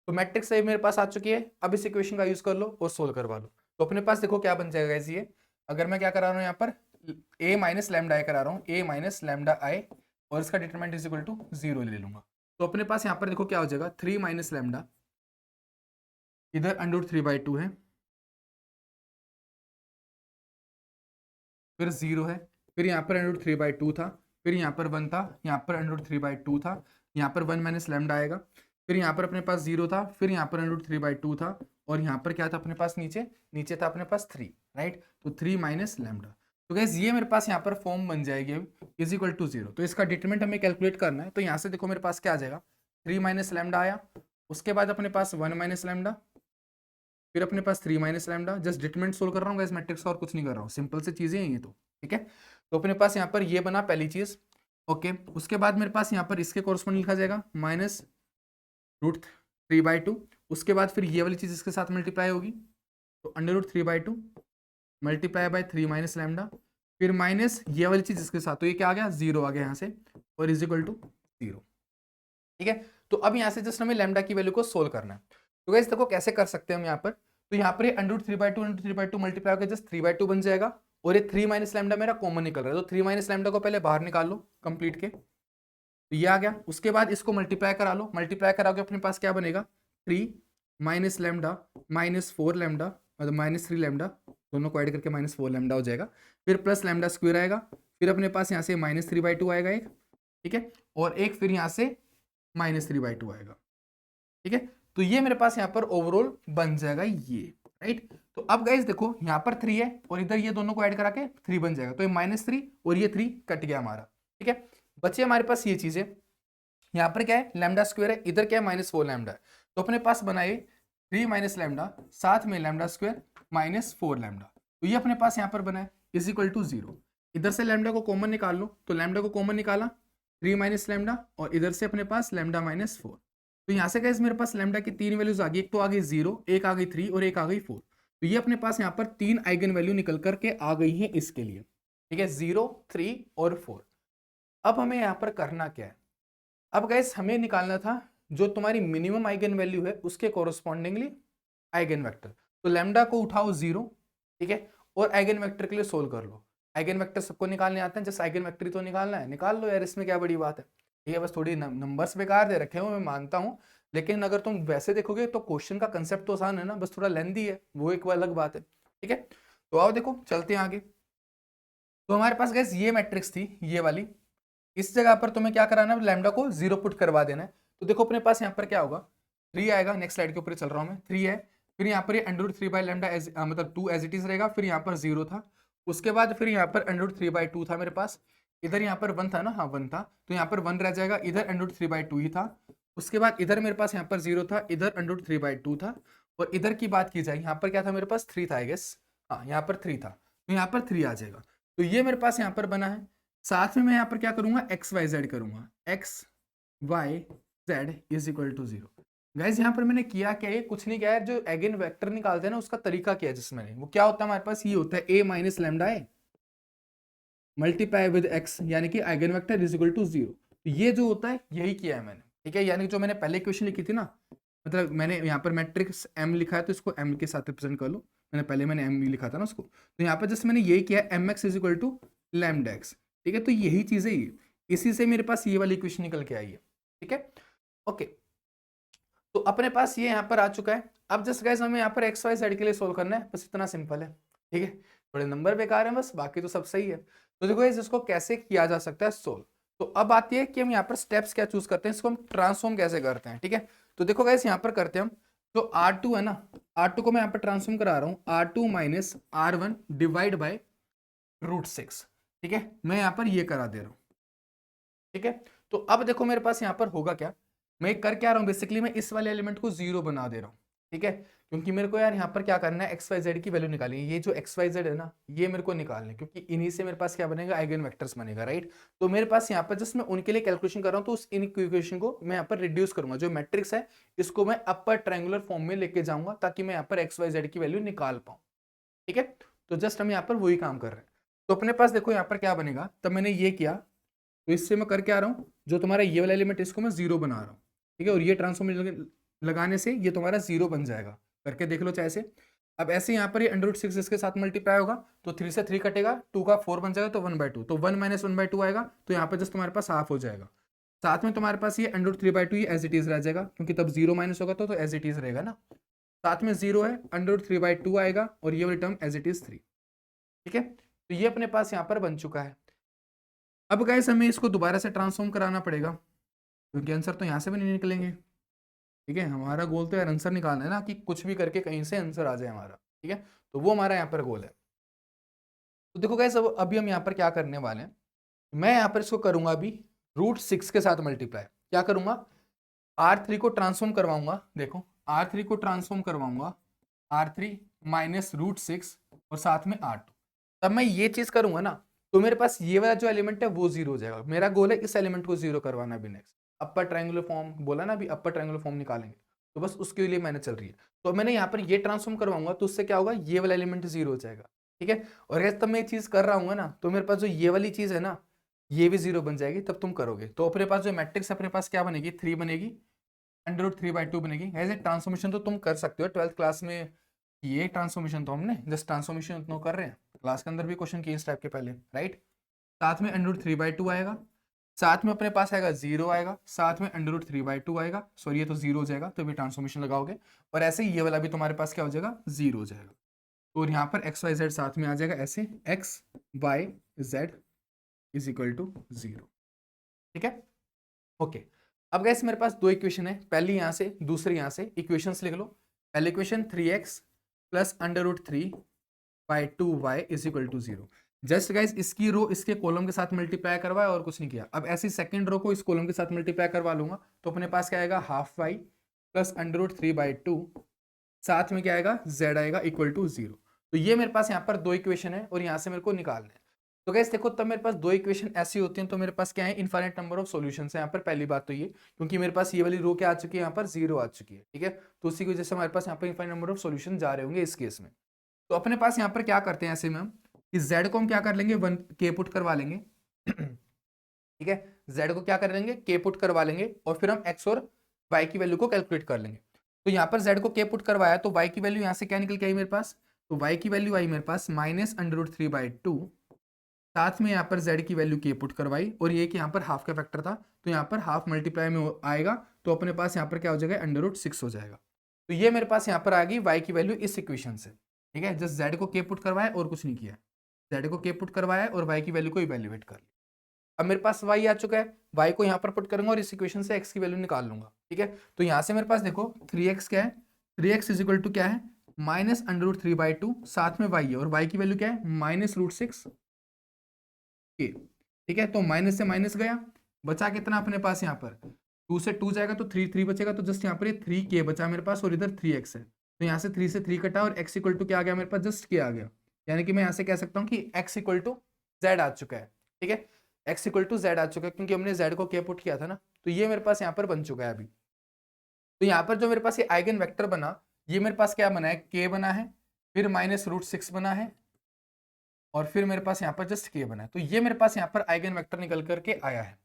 तो मैट्रिक्स A मेरे पास आ चुकी है। अब इस इक्वेशन का यूज कर लो और सोल्व करवा लो। तो अपने पास देखो क्या बन जाएगा ऐसी ये, अगर मैं क्या करा रहा हूँ यहाँ पर a माइनस लैम्डा आई करा रहा हूँ, a माइनस लैम्डा आई, और इसका डिटरमिनेंट इज इक्वल टू 0 ले लूंगा। तो अपने पास यहाँ पर देखो क्या हो जाएगा, 3 माइनस लैम्डा, इधर √3/2 है, फिर 0 है, फिर यहाँ पर √3/2 था, फिर यहाँ पर 1 था, यहाँ पर √3/2 था, यहाँ पर 1 माइनस लैम्डा आएगा, फिर यहाँ पर अपने पास 0 था, फिर यहाँ पर √3/2 था, और यहाँ पर क्या था अपने पास, नीचे था अपने पास 3, राइट। तो 3 माइनस लैम्डा। तो गैस ये मेरे पास यहाँ पर फॉर्म बन जाएगी इज इक्वल टू 0। तो इसका डिटरमिनेंट हमें कैलकुलेट करना है। तो यहाँ से देखो मेरे पास क्या आ जाएगा, 3 माइनस लैम्डा आया, उसके बाद अपने पास 1 माइनस लैम्डा, फिर अपने पास 3 minus lambda. Just determinant solve कर रहा हूँ इस मैट्रिक्स का, और कुछ नहीं कर रहा हूँ, सिंपल से चीजें हैं ये तो। ठीक है, तो अपने पास यहाँ पर ये बना पहली चीज। ओके, उसके बाद मेरे पास यहाँ पर इसके कॉरस्पॉन्डिंग लिखा जाएगा -√3/2। उसके बाद फिर ये वाली चीज इसके साथ मल्टीप्लाई होगी, तो √3/2 मल्टीप्लाई बाय 3 माइनस लैम्डा, फिर माइनस ये वाली चीज इसके साथ, तो ये क्या आ गया, 0 आ गया यहाँ से, और इज इक्वल टू 0। ठीक है, तो अब यहाँ से जस्ट हमें लैम्डा की वैल्यू को सोल्व करना है। तो गाइस देखो कैसे कर सकते हैं हम यहाँ पर। तो यहाँ पर ये √3/2 मल्टीप्लाई होकर जस्ट 3/2 बन जाएगा, और ये 3 माइनस लैम्डा मेरा कॉमन निकल रहा है, तो 3 माइनस लैम्डा को पहले बाहर निकाल लो कंप्लीट के, तो ये आ गया। उसके बाद इसको मल्टीप्लाई करा लो, मल्टीप्लाई करा के अपने पास क्या बनेगा, 3 माइनस लैम्डा -4 लैम्डा, मतलब -3 लैम्डा, दोनों को ऐड करके -4 लैम्डा हो जाएगा, फिर प्लस लैम्डा स्क्वायर आएगा, फिर अपने पास यहाँ से -3/2 आएगा एक, ठीक है, और एक फिर यहाँ से -3/2 आएगा। ठीक है, तो ये मेरे पास यहाँ पर ओवरऑल बन जाएगा ये, राइट। तो अब गाइस देखो यहाँ पर 3 है, और इधर ये दोनों को ऐड करा के 3 बन जाएगा, तो ये -3 और ये 3 कट गया हमारा। ठीक है, बचे हमारे पास ये चीजें, यहाँ पर क्या है, लैम्डा स्क्वायर है, इधर क्या है, -4 लैम्डा है, तो अपने पास बनाए 3 माइनस लैम्डा, साथ में लैम्डा स्क्वायर -4 लैम्डा, तो ये अपने पास यहाँ पर बना है इज इक्वल टू 0। इधर से लैम्डा को कॉमन निकाल लो, तो लैम्डा को कॉमन निकाला, 3 माइनस लैम्डा, और इधर से अपने पास लैम्डा -4। तो यहाँ से गाइस मेरे पास लैम्डा की 3 वैल्यूज आ गई, एक तो आ गई 0, एक आ गई 3 और एक आ गई 4। तो ये अपने पास यहाँ पर 3 आइगन वैल्यू निकल करके आ गई है इसके लिए। ठीक है, 0, 3 और 4। अब हमें यहाँ पर करना क्या है, अब गाइस हमें निकालना था जो तुम्हारी मिनिमम आइगन वैल्यू है उसके कोरस्पॉन्डिंगली आइगन वेक्टर। तो लैम्डा को उठाओ 0, ठीक है, और आइगन वेक्टर के लिए सोल्व कर लो। आइगन वेक्टर सबको निकालने आते हैं, जस्ट आइगन वेक्टर ही तो निकालना है, निकाल लो यार, इसमें क्या बड़ी बात है। ठीक है, बस थोड़ी नंबर्स बेकार दे रखे हो मैं मानता हूँ, लेकिन अगर तुम वैसे देखोगे तो क्वेश्चन का कंसेप्ट तो आसान है ना, बस थोड़ा लेंथी है, वो एक अलग बात है। ठीक है, तो आओ देखो चलते हैं आगे। तो हमारे पास गैस ये मैट्रिक्स थी, ये वाली, इस जगह पर तुम्हें क्या कराना है, लैम्डा को 0 पुट करवा देना है। तो देखो अपने पास यहाँ पर क्या होगा, 3 आएगा, नेक्स्ट स्लाइड के ऊपर चल रहा हूँ मैं, 3 है, फिर यहाँ पर ये √3/λ मतलब 2 एज इट इज रहेगा, फिर यहाँ पर 0 था, उसके बाद फिर यहाँ पर √3/2 था मेरे पास, इधर यहाँ पर 1 था ना, हाँ 1 था, तो यहाँ पर 1 रह जाएगा, इधर √3/2 ही था, उसके बाद इधर मेरे पास यहाँ पर 0 था, इधर √3/2 था, और इधर की बात की जाए यहाँ पर क्या था मेरे पास, 3 था आई गेस, हाँ यहाँ पर 3 था, तो यहाँ पर 3 आ जाएगा। तो ये मेरे पास यहाँ पर बना है, साथ में मैं यहाँ पर क्या करूंगा, एक्स वाई जेड करूंगा, x y z is equal to 0। Guys यहाँ पर मैंने किया क्या है, कुछ नहीं किया है, जो एगेन वेक्टर निकालते हैं ना उसका तरीका क्या है जिसमें वो क्या होता है हमारे पास, ये होता है a माइनस लैम्डा है मल्टीप्लाई विद x, यानी कि eigen vector is equal to 0। तो ये जो होता है यही किया है मैंने। ठीक है, यानी जो मैंने पहले क्वेश्चन लिखी थी ना, मतलब मैंने यहाँ पर मैट्रिक्स m लिखा है तो इसको m के साथ रिप्रेजेंट कर लो, मैंने m लिखा था ना उसको, तो यहाँ पर जस्ट मैंने यही किया है, mx is equal to lambda x। ठीक है, तो यही चीज है, ये इसी से मेरे पास ये वाली इक्वेशन निकल के आई है। ठीक है, ओके, तो अपने पास ये यहाँ पर आ चुका है। अब जस्ट गाइस हमें यहाँ पर एक्स वाई जेड के लिए सोल्व करना है, बस इतना सिंपल है। ठीक है, थोड़े नंबर बेकार हैं बस, बाकी तो सब सही है। तो देखो गाइस इसको कैसे किया जा सकता है सोल्व। तो अब आती है कि हम यहाँ पर स्टेप्स क्या चूज करते हैं, इसको हम ट्रांसफॉर्म कैसे करते हैं। ठीक है, तो देखो गाइस यहाँ पर करते हैं हम, तो R2 है ना, R2 को मैं यहाँ पर ट्रांसफॉर्म करा रहा हूँ, R2 minus R1 divide by √6। ठीक है, मैं यहाँ पर ये करा दे रहा हूँ। ठीक है, तो अब देखो मेरे पास यहाँ पर होगा क्या, मैं कर क्या रहा हूँ, बेसिकली मैं इस वाले एलिमेंट को 0 बना दे रहा हूँ। ठीक है, क्योंकि मेरे को यार यहाँ पर क्या करना है, एक्स वाई जेड की वैल्यू निकालनी है। ये जो एक्स वाई जेड है ना, ये मेरे को निकालना है, क्योंकि इन्हीं से मेरे पास क्या बनेगा, आइगन वेक्टर्स बनेगा, राइट। तो मेरे पास यहाँ पर जस्ट मैं उनके लिए कैलकुलेशन कर रहा हूँ, तो उस इन इक्वेशन को मैं यहाँ पर रिड्यूस करूंगा। जो मैट्रिक्स है इसको मैं अपर ट्रायंगुलर फॉर्म में लेके जाऊंगा, ताकि मैं यहाँ पर एक्स वाई जेड की वैल्यू निकाल पाऊँ, ठीक है। तो जस्ट हम यहाँ पर वही काम कर रहे हैं। तो अपने पास देखो यहाँ पर क्या बनेगा, तब मैंने ये किया, तो इससे मैं करके आ रहा हूँ, जो तुम्हारा ये वाला एलिमेंट इसको मैं जीरो बना रहा हूँ, ठीक है। और ये ट्रांसफॉर्मेशन लगाने से ये तुम्हारा जीरो बन जाएगा, करके देख लो चाहे से। अब ऐसे यहाँ पर ये √6 इसके साथ मल्टीप्लाई होगा, तो 3 से 3 कटेगा, 2 का 4 बन जाएगा, तो 1/2, तो 1 - 1/2 आएगा, तो यहाँ पर जस्ट तुम्हारे पास हाफ हो जाएगा। साथ में तुम्हारे पास ये √3/2 ये एज इट इज रह जाएगा, क्योंकि तब जीरो माइनस होगा तो एज इट इज रहेगा ना। साथ में जीरो है, √3/2 आएगा, और ये वाली टर्म एज इट इज 3, ठीक है। तो ये अपने पास यहाँ पर बन चुका है। अब गाइस हमें इसको दोबारा से ट्रांसफॉर्म कराना पड़ेगा, क्योंकि आंसर तो यहाँ से भी नहीं निकलेंगे, ठीक है। हमारा गोल तो यार आंसर निकालना है ना, कि कुछ भी करके कहीं से आंसर आ जाए हमारा, ठीक है। तो वो हमारा यहाँ पर गोल है। तो देखो गाइस, अब अभी हम यहाँ पर क्या करने वाले हैं, मैं यहाँ पर इसको करूंगा अभी √6 के साथ मल्टीप्लाई। क्या करूंगा, R3 को ट्रांसफॉर्म करवाऊंगा, देखो R3 को ट्रांसफॉर्म करवाऊंगा, R3 माइनस √6 और साथ में R2। तब मैं ये चीज करूंगा ना, तो मेरे पास ये वाला जो एलिमेंट है वो जीरो हो जाएगा। मेरा गोल है इस एलिमेंट को जीरो करवाना भी नेक्स्ट। अपर ट्रायंगुलर फॉर्म बोला ना, अभी अपर ट्रायंगुलर फॉर्म निकालेंगे, तो बस उसके लिए मैंने चल रही है। तो मैंने यहाँ पर ये ट्रांसफॉर्म करवाऊंगा, तो उससे क्या होगा, ये वाला एलिमेंट जीरो हो जाएगा, ठीक है। और अगर तब मैं ये चीज कर रहा हूँ ना, तो मेरे पास जो ये वाली चीज है ना, ये भी जीरो बन जाएगी, तब तुम करोगे। तो अपने पास जो मैट्रिक्स अपने पास क्या बनेगी, 3 बनेगी, √3/2 बनेगी। ऐसे ट्रांसफॉर्मेशन तो तुम कर सकते हो 12th क्लास में, ये ट्रांसफॉर्मेशन तो हमने जस्ट ट्रांसफॉर्मेशन तो कर रहे हैं, क्लास के अंदर भी क्वेश्चन किए इस टाइप के पहले, राइट। साथ में √3/2 आएगा, साथ में अपने पास आएगा जीरो आएगा, साथ में √3/2 आएगा, सॉरी ये तो जीरो हो जाएगा, तो भी ट्रांसफॉर्मेशन लगाओगे, और ऐसे ही ये वाला भी तुम्हारे पास क्या हो जाएगा, जीरो हो जाएगा। और यहाँ पर एक्स वाई जेड साथ में आ जाएगा, ऐसे x y z is equal to zero, ठीक है, ओके। अब गैस मेरे पास दो इक्वेशन है, पहली यहाँ से दूसरी यहाँ से। इक्वेशंस लिख लो। पहली equation 3x plus √3/2y is equal to 0। Just guys इसकी रो इसके कॉलम के साथ मल्टीप्लाई करवाया और कुछ नहीं किया। अब ऐसी सेकंड रो को इस कॉलम के साथ मल्टीप्लाई करवा लूंगा, तो अपने पास क्या आएगा, हाफ y प्लस √3/2, साथ में क्या आएगा, z आएगा इक्वल टू 0। तो ये मेरे पास यहाँ पर दो इक्वेशन है, और यहाँ से मेरे को निकालना है। तो गैस देखो, तब मेरे पास दो इक्वेशन ऐसी होती हैं, तो मेरे पास क्या है, इनफाइनाइट नंबर ऑफ सॉल्यूशंस है। यहाँ पर पहली बात तो ये, क्योंकि मेरे पास ये वाली रो क्या आ चुकी है, यहाँ पर जीरो आ चुकी है, ठीक है। तो उसी की वजह से हमारे पास यहाँ पर इनफाइनाइट नंबर ऑफ सॉल्यूशन जा रहे होंगे इस केस में। तो अपने पास यहाँ पर क्या करते हैं ऐसे में, हम इस जेड को हम क्या कर लेंगे, 1k पुट करवा लेंगे ठीक है। जेड को क्या कर लेंगे, k पुट करवा लेंगे, और फिर हम x और y की वैल्यू को कैलकुलेट कर लेंगे। तो यहाँ पर z को k पुट करवाया, तो y की वैल्यू यहाँ से क्या निकल के आई मेरे पास, तो y की वैल्यू आई मेरे पास माइनस √3/2, साथ में यहाँ पर z की वैल्यू k पुट करवाई, और ये कि यहाँ पर हाफ का फैक्टर था, तो यहाँ पर हाफ मल्टीप्लाई में आएगा, तो अपने पास यहाँ पर क्या हो जाएगा, √6 हो जाएगा। तो ये मेरे पास यहाँ पर आ गई y की वैल्यू इस इक्वेशन से, ठीक है। जस्ट z को k पुट करवाया और कुछ नहीं किया, z को k पुट करवाया और y की वैल्यू को इवेल्युएट कर लिया। अब मेरे पास y आ चुका है, y को यहाँ पर पुट करूंगा और इस इक्वेशन से x की वैल्यू निकाल लूंगा, ठीक है। तो यहाँ से मेरे पास देखो 3x क्या है, 3x इज इक्वल टू क्या है, माइनस √3/2, साथ में y है, और y की वैल्यू क्या है, माइनस √6 के, ठीक है। तो माइनस से माइनस गया, बचा कितना अपने पास, यहाँ पर 2 से 2 जाएगा तो 3 बचेगा, तो जस्ट यहाँ पर ये 3k बचा मेरे पास, और इधर 3x है, तो यहाँ से 3 से 3 कटा, और x इक्वल टू क्या आ गया मेरे पास, जस्ट k आ गया। यानी कि मैं यहाँ से कह सकता हूँ कि x इक्वल टू z आ चुका है, ठीक है। x इक्वल टू z आ चुका है, क्योंकि हमने z को k पुट किया था ना, तो ये मेरे पास यहाँ पर बन चुका है अभी। तो यहाँ पर जो मेरे पास ये आइगन वेक्टर बना, ये मेरे पास क्या बना है, k बना है, फिर माइनस √6 बना है, और फिर मेरे पास यहाँ पर जस्ट k बना है। तो ये मेरे पास यहाँ पर आइगन वेक्टर निकल करके आया है।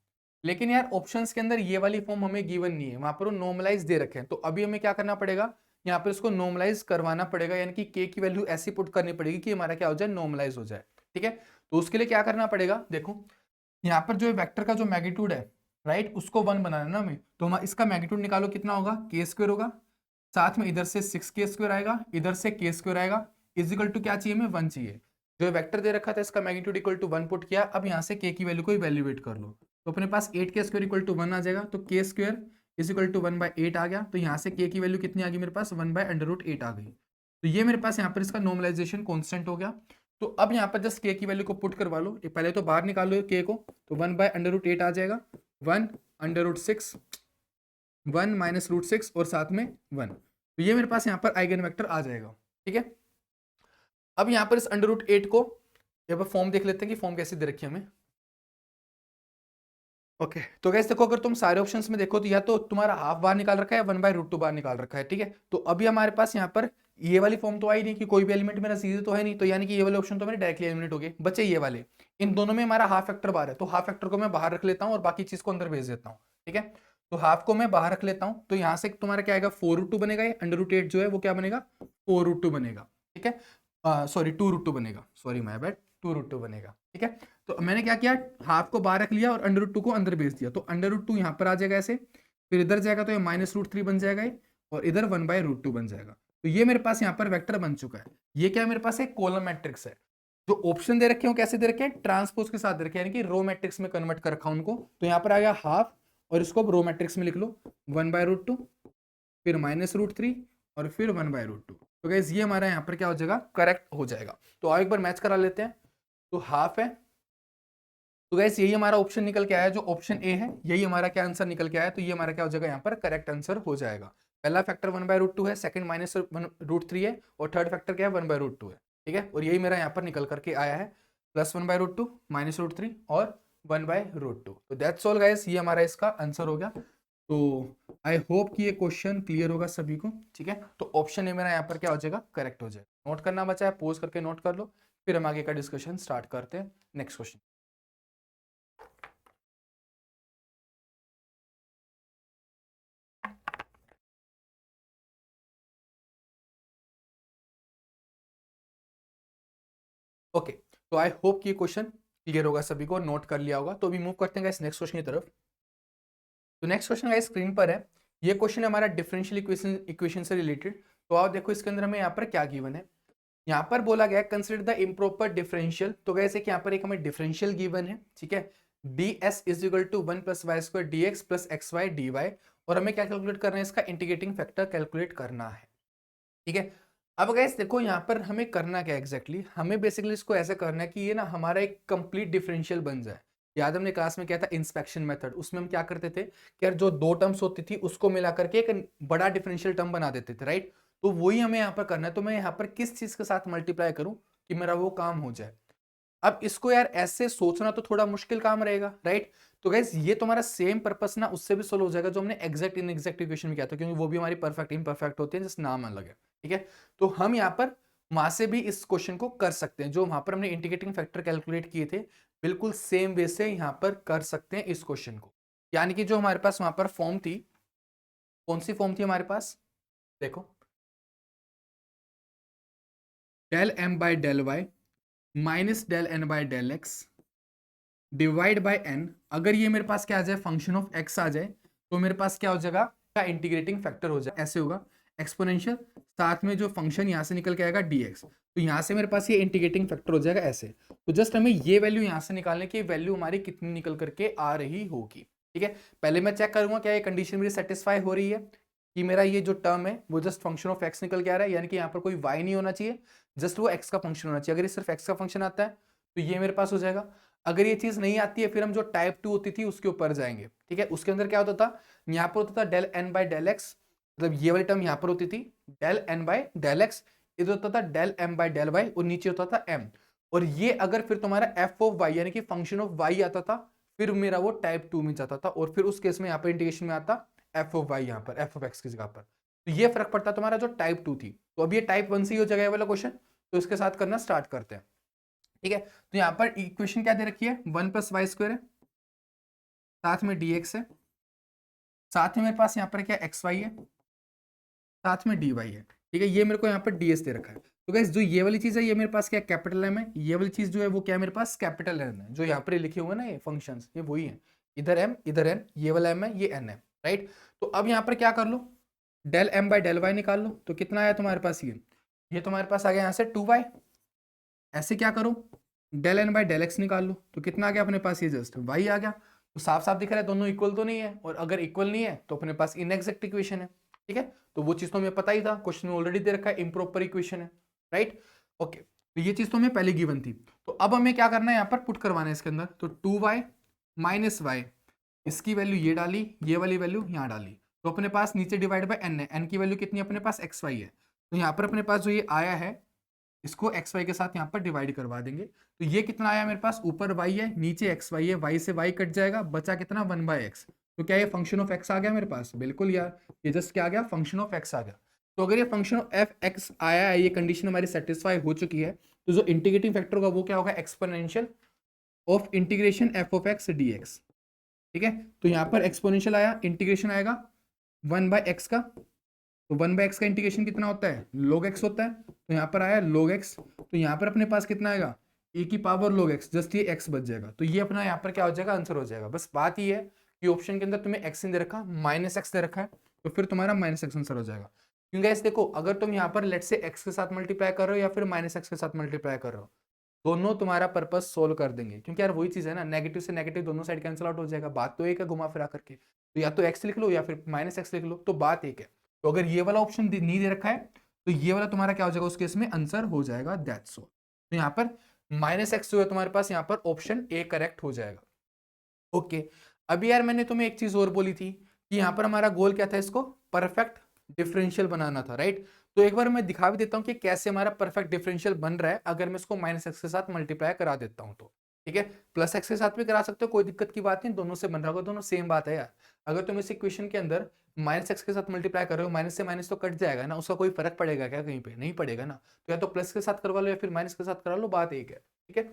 लेकिन यार ऑप्शंस के अंदर ये वाली फॉर्म हमें गिवन नहीं है, वहां पर वो नॉर्मलाइज दे रखे हैं। तो अभी हमें क्या करना पड़ेगा, यहाँ पर इसको नॉर्मलाइज करवाना पड़ेगा, यानी कि k की वैल्यू ऐसी पुट करनी पड़ेगी कि हमारा क्या हो जाए, नॉर्मलाइज हो जाए, ठीक है। तो उसके लिए क्या करना पड़ेगा, देखो यहाँ पर जो वेक्टर का जो मैग्नीट्यूड है, राइट, उसको 1 बनाना ना हमें, तो हम इसका मैग्नीट्यूड निकालो, कितना होगा, k² होगा, साथ में इधर से 6k² आएगा, इधर से k² आएगा, इज इक्वल टू क्या चाहिए, हमें 1 चाहिए। जो वेक्टर दे रखा था इसका मैग्नीट्यूड इक्वल टू 1 पुट किया। अब यहाँ से k की वैल्यू को इवैल्यूएट कर लो, तो अपने पास 8k² इक्वल टू 1 आ जाएगा, तो k² इज इक्वल टू 1/8 आ गया। तो यहाँ से k की वैल्यू कितनी आ गई मेरे पास, 1/√8 आ गई। तो ये मेरे पास यहाँ पर इसका नॉर्मलाइजेशन कॉन्स्टेंट हो गया। तो अब यहाँ पर जस्ट k की वैल्यू को पुट करवा लो, पहले तो बाहर निकाल लो k को, तो 1/√8 आ जाएगा, 1 √6, 1 माइनस √6 और साथ में 1। तो ये मेरे पास यहाँ पर आइगन वेक्टर आ जाएगा। ठीक है, अब यहाँ पर इस √8 को यहाँ पर फॉर्म देख लेते हैं कि फॉर्म कैसे दे रखी है हमें। ओके तो गैस देखो, अगर तुम सारे ऑप्शंस में देखो तो या तो तुम्हारा हाफ बार निकाल रखा है, 1/√2 बार निकाल रखा है। ठीक है, तो अभी हमारे पास यहाँ पर ये वाली फॉर्म तो आई नहीं कि कोई भी एलिमेंट मेरा सीधे तो है नहीं, तो यानी कि ये वाले ऑप्शन तो मेरे डायरेक्टली एलिमिनेट हो गए, बचे ये वाले। इन दोनों में हमारा हाफ फैक्टर बार है, तो हाफ फैक्टर को मैं बाहर रख लेता हूँ और बाकी चीज को अंदर भेज देता हूँ। ठीक है, तो हाफ को मैं बाहर रख लेता हूँ, तो यहाँ से तुम्हारा क्या आएगा, 4√2 बनेगा। ये √8 जो है वो क्या बनेगा, 4√2 बनेगा। ठीक है, सॉरी 2√2 बनेगा, सॉरी माय बैड, 2√2 बनेगा। ठीक है, तो मैंने क्या किया, हाफ को बाहर रख लिया और √2 को अंदर भेज दिया, तो √2 यहाँ पर आ जाएगा ऐसे, फिर इधर जाएगा तो ये -√3 बन जाएगा ये, और इधर 1/√2 बन जाएगा। तो ये मेरे पास यहाँ पर वेक्टर बन चुका है। ये क्या है, मेरे पास एक कॉलम मैट्रिक्स है। जो ऑप्शन दे रखे हो कैसे दे रखे हैं, ट्रांसपोज के साथ दे रखे हैं, यानी कि रो मैट्रिक्स में कन्वर्ट कर रखा उनको। तो यहाँ पर आ गया हाफ, और इसको रो मैट्रिक्स में लिख लो 1/√2, फिर -√3 और फिर 1/√2। तो गाइस ये हमारा यहाँ पर क्या हो जाएगा, करेक्ट हो जाएगा। तो आओ एक बार मैच करा लेते हैं। तो हाफ है, तो गैस यही हमारा ऑप्शन निकल के आया, जो ऑप्शन ए है यही हमारा क्या आंसर निकल के आया। तो ये हमारा क्या हो जाएगा, यहाँ पर करेक्ट आंसर हो जाएगा। पहला फैक्टर 1/√2 है, सेकंड -√3 है, और थर्ड फैक्टर क्या है, 1/√2 है। ठीक है, और यही मेरा यहाँ पर निकल करके आया है, +1/√2, -√3 और 1/√2। तो दैट्स ऑल गाइस, ये हमारा इसका आंसर हो गया। तो आई होप कि ये क्वेश्चन क्लियर होगा सभी को। ठीक है, तो ऑप्शन ए मेरा यहाँ पर क्या हो जाएगा, करेक्ट हो जाएगा। नोट करना बचा है, पोज करके नोट कर लो, फिर हम आगे का डिस्कशन स्टार्ट करते हैं। Next question. ओके, तो आई होप कि ये क्वेश्चन क्लियर होगा सभी को, नोट कर लिया होगा। तो अभी मूव करते हैं गाइस नेक्स्ट क्वेश्चन की तरफ। तो नेक्स्ट क्वेश्चन गाइस स्क्रीन पर है, ये क्वेश्चन है हमारा डिफरेंशियल इक्वेशन से रिलेटेड। तो आप देखो इसके अंदर हमें यहाँ पर क्या गिवन है। यहाँ पर बोला गया कंसिडर द इम्प्रॉपर डिफरेंशियल। तो कैसे कि यहाँ पर एक हमें डिफरेंशियल गिवन है। ठीक है, ds is equal to 1 + y² dx + xy dy, और हमें क्या कैलकुलेट करना है, इसका इंटीग्रेटिंग फैक्टर कैलकुलेट करना है। ठीक है, अब गाइस देखो यहाँ पर हमें करना क्या एग्जैक्टली हमें बेसिकली इसको ऐसे करना है कि ये ना हमारा एक कंप्लीट डिफरेंशियल बन जाए। याद हमने क्लास में क्या था, इंस्पेक्शन मेथड, उसमें हम क्या करते थे कि यार जो दो टर्म्स होती थी उसको मिला करके एक बड़ा डिफरेंशियल टर्म बना देते थे, राइट। तो वही हमें यहाँ पर करना है। तो मैं यहाँ पर किस चीज के साथ मल्टीप्लाई करूं कि मेरा वो काम हो जाए। अब इसको यार ऐसे सोचना तो थोड़ा मुश्किल काम रहेगा, राइट। तो गाइस ये तुम्हारा सेम पर्पस ना उससे भी सोल्व हो जाएगा जो हमने एग्जैक्ट इनएग्जैक्ट इक्वेशन में किया था, क्योंकि वो भी हमारी परफेक्ट इम्परफेक्ट होती है, जिस नाम अलग है। ठीक है, तो हम यहाँ पर वहां से भी इस क्वेश्चन को कर सकते हैं, जो वहां पर हमने इंटीग्रेटिंग फैक्टर कैलकुलेट किए थे, बिल्कुल सेम वे से यहाँ पर कर सकते हैं इस क्वेश्चन को। यानी कि जो हमारे पास वहां पर फॉर्म थी, कौन सी फॉर्म थी हमारे पास, देखो del m/del y -del n/del x divide by n। अगर ये मेरे पास क्या आ जाए, फंक्शन ऑफ x आ जाए, तो मेरे पास क्या हो जाएगा, का इंटीग्रेटिंग फैक्टर हो जाए, ऐसे होगा एक्सपोनेंशियल, साथ में जो फंक्शन यहाँ से निकल के आएगा dx, तो यहाँ से मेरे पास ये इंटीग्रेटिंग फैक्टर हो जाएगा ऐसे। तो जस्ट हमें ये वैल्यू यहाँ से निकालने की, वैल्यू हमारी कितनी निकल करके आ रही होगी। ठीक है, पहले मैं चेक करूंगा क्या ये कंडीशन मेरी सेटिस्फाई हो रही है कि मेरा ये जो टर्म है वो जस्ट फंक्शन ऑफ x निकल के आ रहा है, यानी कि यहाँ पर कोई y नहीं होना चाहिए, जस्ट वो x का फंक्शन होना चाहिए। अगर ये सिर्फ x का फंक्शन आता है तो ये मेरे पास हो जाएगा। अगर ये चीज नहीं आती है, फिर हम जो टाइप 2 होती थी उसके ऊपर जाएंगे। ठीक है, उसके अंदर क्या होता था, यहाँ पर होता था del n/del x, मतलब ये वाली टर्म यहाँ पर होती थी del n/del x, इधर होता था del m/del y, और नीचे होता था m। और ये अगर फिर तुम्हारा f ऑफ y यानी कि फंक्शन ऑफ y आता था, फिर मेरा वो टाइप 2 में जाता था, और फिर उस केस में यहाँ पर इंटीग्रेशन में आता f ऑफ y, यहाँ पर f ऑफ x की जगह पर। तो ये फर्क पड़ता तुम्हारा जो टाइप 2 थी। तो अब ये टाइप 1 से ही हो जाएगा ये वाला क्वेश्चन, तो इसके साथ करना स्टार्ट करते हैं। ठीक है, तो यहाँ पर इक्वेशन क्या दे रखी है, 1 + y² है, साथ में dx है, साथ में मेरे पास यहाँ पर क्या xy है, साथ में dy है। ठीक है, ये मेरे को यहाँ पर ds दे रखा है। तो गाइस जो ये वाली चीज है ये मेरे पास क्या कैपिटल M है, ये वाली चीज जो है वो क्या है मेरे पास कैपिटल N है। जो यहाँ पर लिखे हुए ना ये फंक्शंस, ये वही है, इधर m इधर n, ये वाला m है ये n है, राइट। तो अब यहाँ पर क्या कर लो, del m/del y निकाल लो, तो कितना आया तुम्हारे पास, ये तुम्हारे पास आ गया यहाँ से 2y। ऐसे क्या करो, del n/del x निकाल लो, तो कितना आ गया अपने पास, ये जस्ट y आ गया। तो साफ साफ दिख रहा है दोनों इक्वल तो नहीं है, और अगर इक्वल नहीं है तो अपने पास इनएग्जैक्ट इक्वेशन है। ठीक है, तो वो चीज तो हमें पता ही था, क्वेश्चन में ऑलरेडी दे रखा है इम्प्रॉपर इक्वेशन है, राइट। ओके, तो ये चीज तो हमें पहले गिवन थी। तो अब हमें क्या करना है, यहाँ पर पुट करवाना है इसके अंदर। तो 2y - y, इसकी वैल्यू ये डाली, ये वाली वैल्यू यहाँ डाली, तो अपने पास नीचे डिवाइड बाय एन है, एन की वैल्यू कितनी अपने पास एक्स वाई है, तो यहाँ पर अपने पास जो ये आया है इसको एक्स वाई के साथ यहाँ पर डिवाइड करवा देंगे। तो ये कितना आया मेरे पास, ऊपर वाई है नीचे एक्स वाई है, वाई से वाई कट जाएगा, बचा कितना 1/x। तो क्या ये फंक्शन ऑफ एक्स आ गया मेरे पास, बिल्कुल यार, ये जस्ट क्या आ गया, फंक्शन ऑफ एक्स आ गया। तो अगर ये फंक्शन ऑफ एफ एक्स आया है, ये कंडीशन हमारी सेटिस्फाई हो चुकी है, तो जो इंटीग्रेटिंग फैक्टर होगा वो क्या होगा, exponential of integration F of x D x. ठीक है, तो यहाँ पर एक्सपोनेंशियल आया, इंटीग्रेशन आएगा 1/x का, तो 1/x का इंटीग्रेशन कितना होता है, log x होता है, तो यहाँ पर आया log x। तो यहाँ पर अपने पास कितना आएगा, e की पावर log x, जस्ट ये x बच जाएगा। तो ये अपना यहाँ पर क्या हो जाएगा, आंसर हो जाएगा। बस बात ये है कि ऑप्शन के अंदर तुम्हें x नहीं दे रखा, -x दे रखा है, तो फिर तुम्हारा -x आंसर हो जाएगा। क्योंकि ऐसे देखो, अगर तुम यहाँ पर लेट से x के साथ मल्टीप्लाई कर रहे हो या फिर -x के साथ मल्टीप्लाई कर रहे हो, दोनों तुम्हारा पर्पस सोल्व कर देंगे। क्योंकि यार वही चीज है ना, नेगेटिव से नेगेटिव दोनों साइड कैंसिल आउट हो जाएगा, बात तो एक है घुमा फिरा करके। तो या तो x लिख लो या फिर -x लिख लो, तो बात एक है। तो अगर ये वाला ऑप्शन नहीं दे रखा है तो ये वाला तुम्हारा क्या हो जाएगा, उस केस में आंसर हो जाएगा, दैट्स ऑल। तो यहाँ पर -x जो है तुम्हारे पास, यहाँ पर ऑप्शन ए करेक्ट हो जाएगा। ओके, अभी यार मैंने तुम्हें एक चीज और बोली थी कि यहाँ पर हमारा गोल क्या था, इसको परफेक्ट डिफरेंशियल बनाना था, राइट। तो एक बार मैं दिखा भी देता हूँ कि कैसे हमारा परफेक्ट डिफरेंशियल बन रहा है, अगर मैं इसको -x के साथ मल्टीप्लाई करा देता हूँ तो। ठीक है, +x के साथ भी करा सकते हो, कोई दिक्कत की बात नहीं, दोनों से बन रहा होगा, दोनों सेम बात है यार। अगर तुम इस इक्वेशन के अंदर -x के साथ मल्टीप्लाई कर रहे हो, माइनस से माइनस तो कट जाएगा ना, उसका कोई फर्क पड़ेगा क्या कहीं पे, नहीं पड़ेगा ना। तो या तो प्लस के साथ करवा लो या फिर माइनस के साथ करा लो, बात एक है। ठीक है,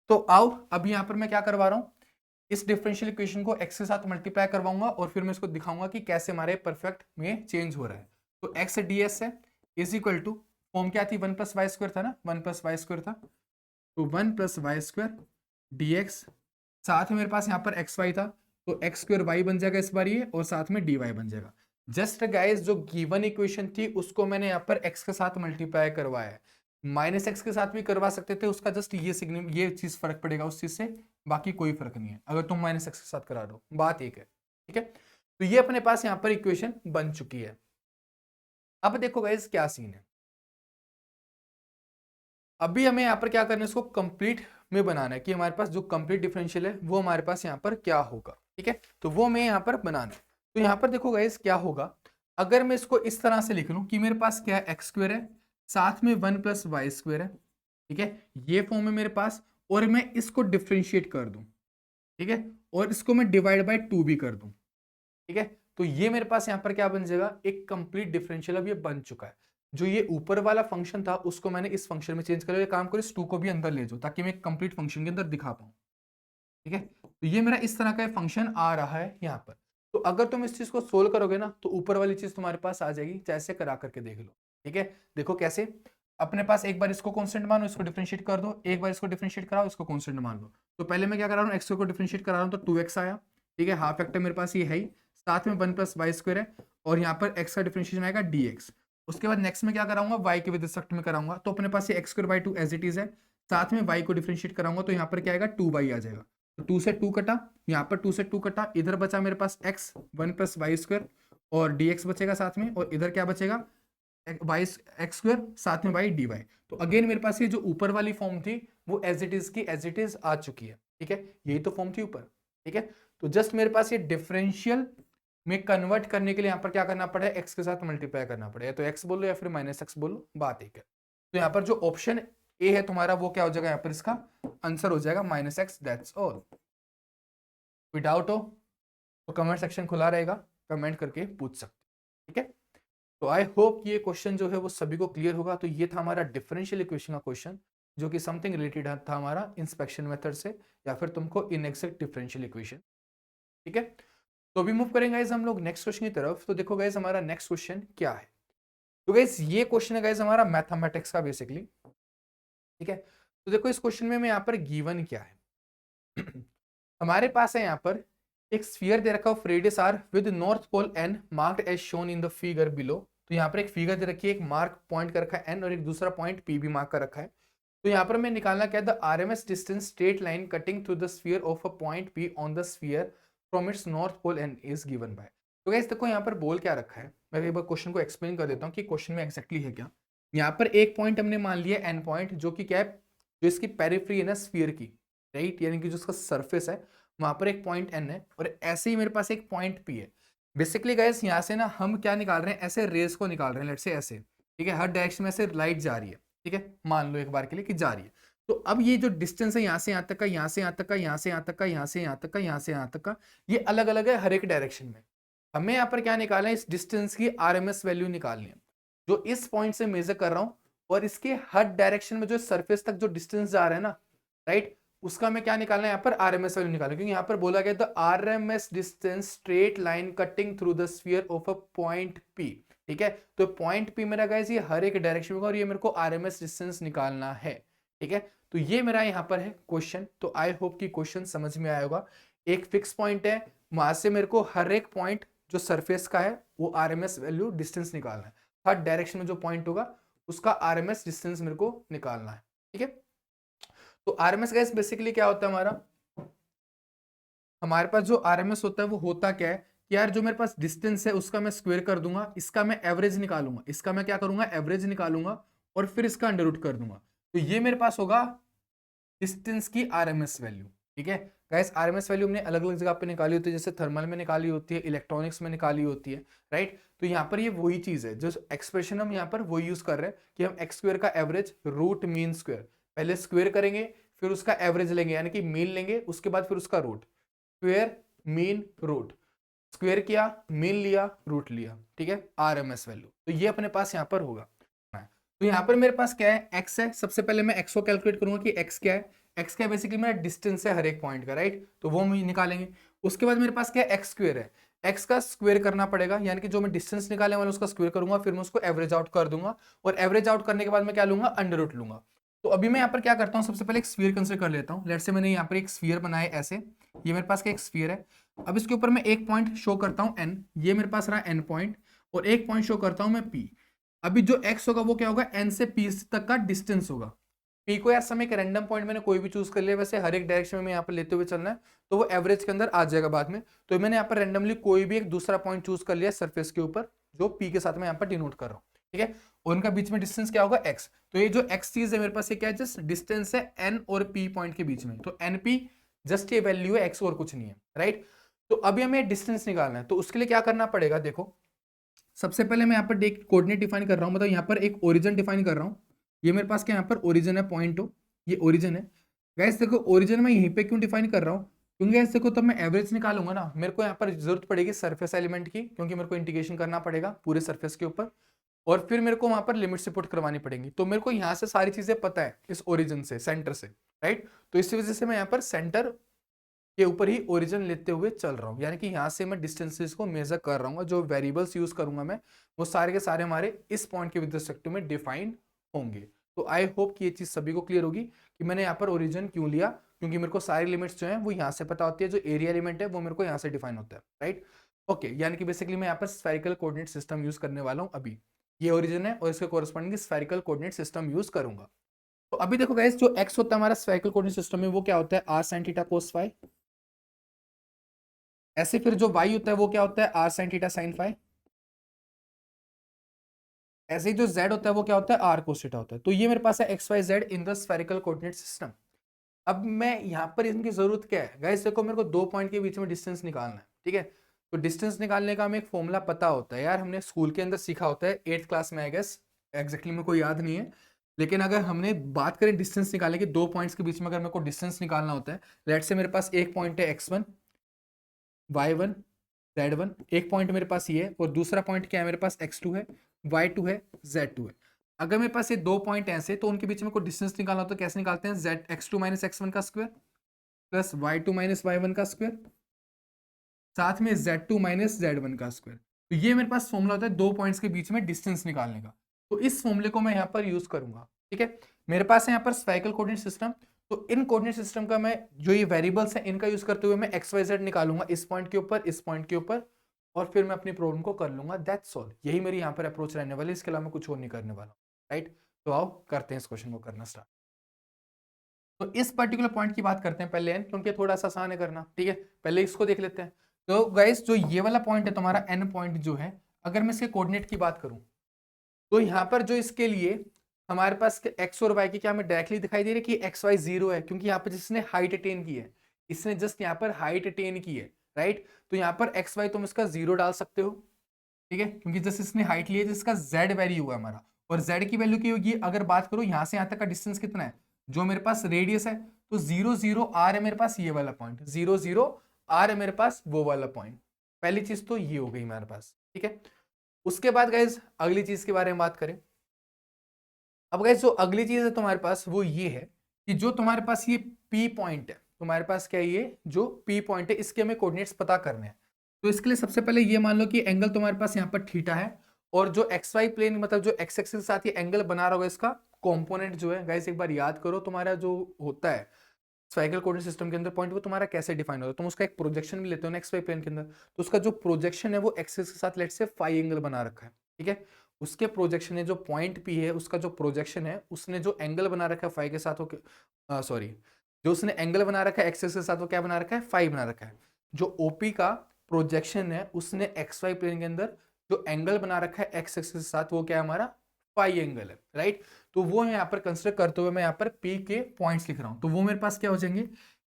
तो आओ अब यहाँ पर मैं क्या करवा रहा हूँ, इस डिफरेंशियल इक्वेशन को x के साथ मल्टीप्लाई करवाऊंगा और फिर मैं इसको दिखाऊंगा कि कैसे हमारे परफेक्ट में चेंज हो रहा है। तो x ds है इज इक्वल टू, फॉर्म क्या थी, 1 + y² था ना, 1 + y² था, तो 1 + y² dx, साथ में मेरे पास यहाँ पर xy था, तो x² y बन जाएगा इस बार ये, और साथ में dy बन जाएगा। जस्ट गाइस जो गिवन इक्वेशन थी उसको मैंने यहाँ पर x के साथ मल्टीप्लाई करवाया है, -x के साथ भी करवा सकते थे, उसका जस्ट ये चीज फर्क पड़ेगा उस चीज से, बाकी कोई फर्क नहीं है अगर तुम -x के साथ करा दो, बात एक है। ठीक है, तो ये अपने पास यहाँ पर इक्वेशन बन चुकी है। अब देखो गाइस क्या सीन है, अभी हमें यहाँ पर क्या करना है, इसको कंप्लीट में बनाना है कि हमारे पास जो कंप्लीट डिफरेंशियल है वो हमारे पास यहाँ पर क्या होगा। ठीक है, तो वो हमें यहाँ पर बनाना है। तो यहाँ पर देखो गाइस क्या होगा, अगर मैं इसको इस तरह से लिख लूँ कि मेरे पास क्या है, x² है, साथ में 1 + y² है। ठीक है, ये फॉर्म है मेरे पास, और मैं इसको डिफ्रेंशिएट कर दूं, ठीक है, और इसको मैं डिवाइड बाय 2 भी कर दूं। ठीक है, तो ये मेरे पास यहाँ पर क्या बन जाएगा, एक कंप्लीट डिफरेंशियल अब ये बन चुका है। जो ये ऊपर वाला फंक्शन था उसको मैंने इस फंक्शन में चेंज कर लिया, काम करो इस 2 को भी अंदर ले जाओ ताकि मैं एक कंप्लीट फंक्शन के अंदर दिखा पाऊं। ठीक है, तो ये मेरा इस तरह का फंक्शन आ रहा है यहाँ पर। तो अगर तुम इस चीज को सोल्व करोगे ना तो ऊपर वाली चीज तुम्हारे पास आ जाएगी, जैसे करा करके देख लो। ठीक है, देखो कैसे, अपने पास एक बार इसको कांस्टेंट मानो, इसको डिफरेंशिएट कर दो, एक बार इसको डिफरेंशिएट कराओ, इसको कांस्टेंट मान लो। तो पहले मैं क्या कर रहा हूँ, x को डिफरेंशिएट करा रहा हूँ, तो 2x आया। ठीक है, हाफ फैक्टर मेरे पास ये है ही, साथ में 1 + y² है, और यहाँ पर x का डिफरेंशिएशन आएगा dx। उसके बाद नेक्स्ट में क्या कराऊंगा, y के विद रिस्पेक्ट में कराऊंगा, तो अपने पास ये x²/2 एज इट इज है, साथ में y को डिफरेंशिएट कराऊंगा, तो यहाँ पर क्या आएगा 2y आ जाएगा। तो 2 से 2 कटा, यहाँ पर 2 से 2 कटा, इधर बचा मेरे पास x 1 + y² और dx बचेगा साथ में, और इधर क्या बचेगा, x² साथ में y dy। तो अगेन मेरे पास ये जो ऊपर वाली फॉर्म थी वो एज इट इज की एज इट इज आ चुकी है। ठीक है, यही तो फॉर्म थी ऊपर। ठीक है, तो जस्ट मेरे पास ये डिफरेंशियल में कन्वर्ट करने के लिए यहाँ पर क्या करना पड़ेगा, x के साथ मल्टीप्लाई करना पड़ेगा, तो x बोलो या फिर -x बोलो, बात एक है। तो यहाँ पर जो ऑप्शन ए है तुम्हारा वो क्या हो जाएगा, यहाँ पर इसका आंसर हो जाएगा -x, दैट्स ऑल। कोई डाउट हो तो कमेंट सेक्शन खुला रहेगा, कमेंट करके पूछ सकते। ठीक है, तो आई होप ये क्वेश्चन जो है वो सभी को क्लियर होगा। तो ये था हमारा डिफरेंशियल इक्वेशन का क्वेश्चन, जो कि समथिंग रिलेटेड था हमारा इंस्पेक्शन मेथड से, या फिर तुमको इनएग्जैक्ट डिफरेंशियल इक्वेशन। ठीक है, तो अभी मूव करेंगे गाइस हम लोग नेक्स्ट क्वेश्चन की तरफ। तो देखो गाइस हमारा नेक्स्ट क्वेश्चन क्या है। तो गाइस ये क्वेश्चन है गाइस हमारा मैथमेटिक्स का बेसिकली। ठीक है, तो देखो इस क्वेश्चन में यहाँ पर गिवन क्या है हमारे पास है यहाँ पर एक स्फीयर दे रखा है of radius r with north pole n marked as shown in the figure below. तो यहाँ पर एक फिगर दे रखी है, एक मार्क पॉइंट कर रखा है n और एक दूसरा पॉइंट p भी मार्क कर रखा है। तो यहाँ पर मैं निकालना क्या है, the RMS distance straight line cutting through the sphere of a point p on the sphere from its north pole n is given by. तो गाइस देखो यहाँ पर बोल क्या रखा है, मैं एक बार क्वेश्चन को एक्सप्लेन कर देता हूँ कि क्वेश्चन में एक्जैक्टली है क्या। यहाँ पर एक पॉइंट हमने मान लिया n पॉइंट, जो कि क्या है, जो इसकी पेरिफ्री है ना स्फीयर की, राइट, यानी कि जो उसका सरफेस है वहां पर एक पॉइंट n है, और ऐसे ही मेरे पास एक पॉइंट p है। बेसिकली गाइस यहाँ से ना हम क्या निकाल रहे हैं, ऐसे रेस को निकाल रहे हैं, लेट्स से ऐसे, ठीक है, हर डायरेक्शन में से लाइट जा रही है, ठीक है, मान लो एक बार के लिए कि जा रही है। तो अब ये जो डिस्टेंस है यहाँ से यहाँ तक का, यहाँ से यहाँ तक का, यहाँ से यहाँ तक का, यहाँ से यहाँ तक का, यहाँ से यहाँ तक का, ये अलग अलग है हर एक डायरेक्शन में। हमें यहाँ पर क्या निकालना है, इस डिस्टेंस की आरएमएस वैल्यू निकालनी है, जो इस पॉइंट से मेजर कर रहा हूँ, और इसके हर डायरेक्शन में जो सरफेस तक जो डिस्टेंस जा रहा है ना, राइट, उसका मैं क्या निकालना है, यहाँ पर आरएमएस वैल्यू निकालना, क्योंकि यहाँ पर बोला गया the RMS distance straight line cutting through the sphere of a point P. ठीक है, तो पॉइंट पी मेरा गाइस ये हर एक डायरेक्शन में, और ये मेरे को आरएमएस डिस्टेंस निकालना है। ठीक है, तो ये मेरा यहाँ पर है क्वेश्चन। तो आई होप कि क्वेश्चन समझ में आया होगा। एक फिक्स पॉइंट है, वहां से मेरे को हर एक पॉइंट जो सरफेस का है वो आरएमएस वैल्यू डिस्टेंस निकालना है। हर डायरेक्शन में जो पॉइंट होगा उसका आरएमएस डिस्टेंस मेरे को निकालना है। ठीक है, तो आरएमएस गाइस बेसिकली क्या होता है हमारे पास जो आरएमएस होता है वो होता क्या है कि यार जो मेरे पास डिस्टेंस है उसका मैं स्क्वायर कर दूंगा, इसका मैं एवरेज निकालूंगा, इसका मैं क्या करूंगा, एवरेज निकालूंगा, और फिर इसका अंडर रूट कर दूंगा। तो ये मेरे पास होगा डिस्टेंस की आरएमएस वैल्यू। ठीक है गाइस, आरएमएस वैल्यू हमने अलग अलग जगह पे निकाली होती है, जैसे थर्मल में निकाली होती है, इलेक्ट्रॉनिक्स में निकाली होती है, राइट। तो यहाँ पर ये वही चीज है, जो एक्सप्रेशन हम यहाँ पर वही यूज कर रहे हैं कि हम एक्स स्क्वायर का एवरेज रूट मीन स्क्वायर, पहले स्क्वायर करेंगे फिर उसका एवरेज लेंगे, यानी कि मीन लेंगे, उसके बाद फिर उसका root, square mean root, square किया मीन लिया रूट लिया। ठीक है, आरएमएस वैल्यू, तो ये अपने पास यहाँ पर होगा। तो यहाँ पर मेरे पास क्या है, एक्स है। सबसे पहले मैं एक्स को कैलकुलेट करूंगा कि एक्स क्या है। एक्स क्या है, बेसिकली मेरा डिस्टेंस है हर एक पॉइंट का, राइट, तो वो हम निकालेंगे। उसके बाद मेरे पास क्या है, एक्स स्क्वायर है। एक्स का स्क्वायर करना पड़ेगा, यानी कि जो मैं डिस्टेंस निकालने वाला उसका स्क्वायर करूंगा, फिर मैं उसको एवरेज आउट कर दूंगा, और एवरेज आउट करने के बाद मैं क्या लूंगा, अंडर रूट लूंगा। तो अभी मैं यहाँ पर क्या करता हूँ, सबसे पहले एक स्फीयर कंसीडर कर लेता हूँ। लेट्स से मैंने यहाँ पर एक स्फीयर बनाया ऐसे, ये मेरे पास क्या एक स्फीयर है। अब इसके ऊपर मैं एक पॉइंट शो करता हूँ एन, ये मेरे पास रहा एन पॉइंट, और एक पॉइंट शो करता हूँ मैं पी। अभी जो x होगा वो क्या होगा, n से p तक का डिस्टेंस होगा। p को यार समय एक रैंडम पॉइंट मैंने कोई भी चूज कर लिया, वैसे हर एक डायरेक्शन में यहाँ पर लेते हुए चलना है, तो वो एवरेज के अंदर आ जाएगा बाद में। तो मैंने यहाँ पर रैंडमली कोई भी एक दूसरा पॉइंट चूज कर लिया सरफेस के ऊपर, जो p के साथ मैं यहाँ पर डिनोट कर रहा हूँ। ठीक है, और उनका बीच में डिस्टेंस क्या होगा, x। तो ये जो x चीज है मेरे पास, ये क्या है, जस्ट डिस्टेंस है n और p पॉइंट के बीच में। तो np जस्ट ये वैल्यू है x और कुछ नहीं है, राइट। तो अभी हमें डिस्टेंस निकालना है, तो उसके लिए क्या करना पड़ेगा, देखो सबसे पहले मैं यहाँ पर कोऑर्डिनेट डिफाइन कर रहा हूँ, मतलब यहाँ पर एक ओरिजिन डिफाइन कर रहा हूँ। ये मेरे पास क्या यहाँ पर ओरिजिन है, पॉइंट हो, ये ओरिजिन है। गैस देखो ओरिजिन मैं यहीं पे क्यों डिफाइन कर रहा हूँ, क्योंकि गैस देखो तब मैं एवरेज निकालूंगा ना, मेरे को यहाँ पर जरूरत पड़ेगी सरफेस एलिमेंट की, क्योंकि मेरे को इंटीग्रेशन करना पड़ेगा पूरे सरफेस के ऊपर, और फिर मेरे को वहां पर लिमिट से पुट करवानी पड़ेंगी। तो मेरे को यहाँ से सारी चीजें पता है, इस ओरिजिन से, सेंटर से, राइट। तो इसी वजह से मैं यहाँ पर सेंटर के ऊपर ही ओरिजिन लेते हुए चल रहा हूँ, यानी कि यहाँ से मैं डिस्टेंसेस को मेजर कर रहा हूँ। जो वेरिएबल्स यूज करूंगा मैं, वो सारे के सारे हमारे इस पॉइंट के विद रिस्पेक्ट टू में डिफाइन होंगे। तो आई होप कि ये चीज सभी को क्लियर होगी कि मैंने यहाँ पर ओरिजिन क्यों लिया, क्योंकि मेरे को सारी लिमिट्स जो है वो यहाँ से पता होती है, जो एरिया एलिमेंट है वो मेरे को यहाँ से डिफाइन होता है, राइट। ओके, यानी कि बेसिकली मैं यहाँ पर स्फेरिकल कोऑर्डिनेट सिस्टम यूज करने वाला हूँ। अभी ये ओरिजिन है और इसके corresponding spherical coordinate system use करूंगा। तो अभी देखो गाइस, जो एक्स होता है हमारा स्फेरिकल कोऑर्डिनेट सिस्टम में, वो क्या होता है, r sine theta cos phi. ऐसे फिर जो y होता है वो क्या होता है, r sine theta sine phi. ऐसे ही जो z होता है वो क्या होता है, आर कोस थीटा होता है। तो ये मेरे पास है x y z in the spherical coordinate system. अब मैं यहाँ पर इनकी जरूरत क्या है गाइस, देखो मेरे को दो पॉइंट के बीच में डिस्टेंस निकालना है। ठीक है, तो डिस्टेंस निकालने का हमें एक फॉर्मूला पता होता है यार, हमने स्कूल के अंदर सीखा होता है 8th क्लास में, आई गेस एग्जैक्टली मेरे को याद नहीं है। लेकिन अगर हमने बात करें डिस्टेंस निकालने की, दो पॉइंट्स के बीच में अगर मेरे को डिस्टेंस निकालना होता है, लेट्स से मेरे पास एक पॉइंट है x1 y1 z1, एक पॉइंट मेरे पास ये है, और दूसरा पॉइंट क्या है मेरे पास, x2 है, y2 है, z2 है। अगर मेरे पास ये दो पॉइंट ऐसे, तो उनके बीच में कोई डिस्टेंस निकालना हो तो कैसे निकालते हैं, z x2 माइनस x1 का square plus y2 minus y1 का स्क्वायर, साथ में z2 माइनस z1 का स्क्वायर। तो ये मेरे पास फॉर्मूला होता है दो पॉइंट्स के बीच में डिस्टेंस निकालने का। तो इस फॉर्मूले को मैं यहाँ पर यूज करूंगा। ठीक है, मेरे पास है यहाँ पर स्फेरिकल कोऑर्डिनेट सिस्टम। तो इन कोऑर्डिनेट सिस्टम का मैं जो ये वेरिएबल्स हैं इनका यूज करते हुए मैं एक्स वाई जेड निकालूंगा, इस पॉइंट के ऊपर, इस पॉइंट के ऊपर, और फिर मैं अपनी प्रॉब्लम को कर लूंगा। दैट्स ऑल, यही मेरी यहाँ पर अप्रोच रहने वाली है, इसके अलावा मैं कुछ और नहीं करने वाला, राइट। तो आओ करते हैं इस क्वेश्चन को करना स्टार्ट। तो इस पर्टिकुलर पॉइंट की बात करते हैं पहले एन, क्योंकि थोड़ा सा आसान है करना। ठीक है, पहले इसको देख लेते हैं। तो गाइस जो ये वाला पॉइंट है तुम्हारा एन पॉइंट जो है, अगर मैं इसके कोऑर्डिनेट की बात करूं, तो यहाँ पर जो इसके लिए हमारे पास एक्स और वाई की क्या हमें डायरेक्टली दिखाई दे रही है कि एक्स वाई जीरो है, क्योंकि यहाँ पर जिसने हाइट अटेन की है, इसने जस्ट यहाँ पर हाइट अटेन की है, राइट। तो यहाँ पर एक्स वाई तुम इसका 0 डाल सकते हो, ठीक है, क्योंकि जैसे इसने हाइट ली है जिसका z वैल्यू हुआ हमारा, और z की वैल्यू की होगी, अगर बात करो यहाँ से यहाँ तक का डिस्टेंस कितना है, जो मेरे पास रेडियस है, तो 0 0 r है मेरे पास ये वाला पॉइंट, 0 0 r है मेरे पास वो वाला पॉइंट। पहली चीज तो ये हो गई मेरे पास, ठीक है। उसके बाद गाइज अगली चीज के बारे में बात करें। अब गाइज जो अगली चीज है तुम्हारे पास वो ये है कि जो तुम्हारे पास ये P पॉइंट है, तुम्हारे पास क्या है, ये जो P पॉइंट है इसके हमें कोऑर्डिनेट्स पता करने हैं। तो इसके लिए सबसे पहले ये मान लो कि एंगल तुम्हारे पास यहाँ पर थीटा है, और जो एक्स वाई प्लेन मतलब जो एक्स एक्सिस के साथ ये एंगल बना रहा होगा इसका कंपोनेंट जो है गाइस, एक बार याद करो तुम्हारा जो होता है स्फेरिकल कोऑर्डिनेट सिस्टम के अंदर पॉइंट, वो तुम्हारा कैसे डिफाइन होता है। तुम उसका एक प्रोजेक्शन भी लेते हो ना एक्स वाई प्लेन के अंदर, तो उसका जो प्रोजेक्शन है वो एक्सिस के साथ लेट से फाई एंगल बना रखा है, ठीक है। उसके प्रोजेक्शन है जो पॉइंट पी है, उसका जो प्रोजेक्शन है उसने जो एंगल बना रखा है फाई के साथ, वो सॉरी जो उसने एंगल बना रखा है एक्सिस के साथ वो क्या बना रखा है, फाई बना रखा है। जो ओपी का प्रोजेक्शन है उसने एक्स वाई प्लेन के अंदर जो एंगल बना रखा है एक्स एक्सिस के साथ वो क्या है हमारा, फाई एंगल है, राइट। तो वो यहाँ पर कंसिडर करते हुए मैं यहाँ पर पी के पॉइंट्स लिख रहा हूँ, तो वो मेरे पास क्या हो जाएंगे,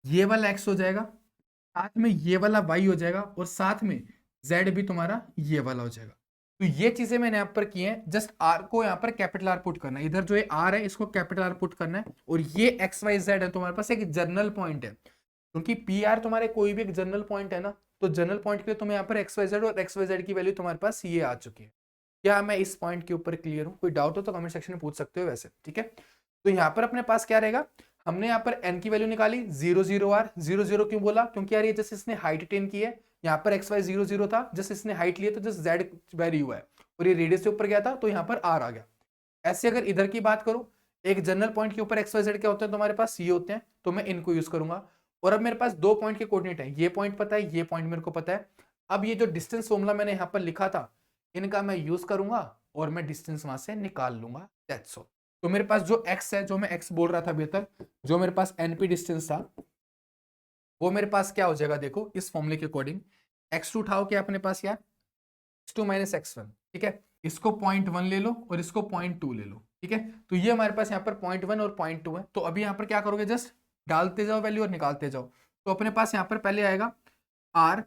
ये वाला एक्स हो जाएगा, साथ में ये वाला वाई हो जाएगा, और साथ में जेड भी तुम्हारा ये वाला हो जाएगा। तो ये चीजें मैंने यहाँ पर की हैं, जस्ट आर को यहाँ पर कैपिटल आर पुट करना है, इधर जो ये आर है इसको कैपिटल आर पुट करना है, और ये एक्स वाई जेड है तुम्हारे पास एक जर्नल पॉइंट है, क्योंकि पी आर तुम्हारे कोई भी एक जनरल पॉइंट है ना, तो जनरल पॉइंट के लिए तुम्हें यहाँ पर एक्स वाई जेड, और एक्स वाई जेड की वैल्यू तुम्हारे पास ये आ चुकी है। क्या मैं इस पॉइंट के ऊपर क्लियर हूँ? कोई डाउट हो तो कमेंट सेक्शन में पूछ सकते हो वैसे, ठीक है। तो यहाँ पर अपने पास क्या रहेगा, हमने यहाँ पर n की वैल्यू निकाली 0 0 r, 0 0 क्यों बोला, क्योंकि यार ये जैसे इसने हाइट अटेन की है, यहाँ पर एक्स वाई 0 0 था, जैसे इसने हाइट ली है तो जस्ट z वैल्यू हुआ है, और ये रेडियस से ऊपर गया था तो यहाँ पर r आ गया। ऐसे अगर इधर की बात करूं, एक जनरल पॉइंट के ऊपर एक्स वाई जेड क्या होते हैं तुम्हारे पास, ये होते हैं, तो मैं इनको यूज करूंगा। और अब मेरे पास दो पॉइंट के कोऑर्डिनेट है, ये पॉइंट पता है, ये पॉइंट मेरे को पता है। अब ये जो डिस्टेंस फॉर्मूला मैंने यहाँ पर लिखा था इनका मैं यूज करूंगा, और मैं डिस्टेंस वहां से निकाल लूंगा, दैट्स ऑल। तो मेरे पास जो x है, जो मैं x बोल रहा था अभी तक, जो मेरे पास np डिस्टेंस था, वो मेरे पास क्या हो जाएगा, देखो इस फॉर्मूले के अकॉर्डिंग x2 उठाओ क्या अपने पास यार, x2 माइनस x1, ठीक है। इसको 0.1 ले लो और इसको 0.2 ले लो, ठीक है। तो ये हमारे पास यहाँ पर 0.1 और 0.2 है, तो अभी यहाँ पर क्या करोगे, जस्ट डालते जाओ वैल्यू और निकालते जाओ। तो अपने पास यहाँ पर पहले आएगा r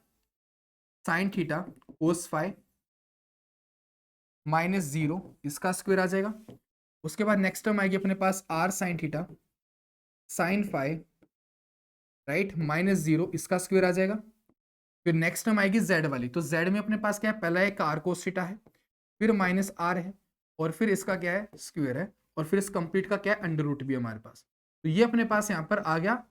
sine theta cos phi minus 0, इसका स्क्वायर आ जाएगा। उसके बाद नेक्स्ट टर्म आएगी अपने पास r sine theta sine phi, right, minus 0, इसका स्क्वायर आ जाएगा। फिर नेक्स्ट टर्म आएगी z वाली, तो z में अपने पास क्या है, पहला एक r कोस थीटा है, फिर माइनस r है, और फिर इसका क्या है, स्क्वायर है, और फिर इस कंप्लीट का क्या है, अंडर रूट भी हमारे पास। तो ये अपने पास यहाँ पर आ गया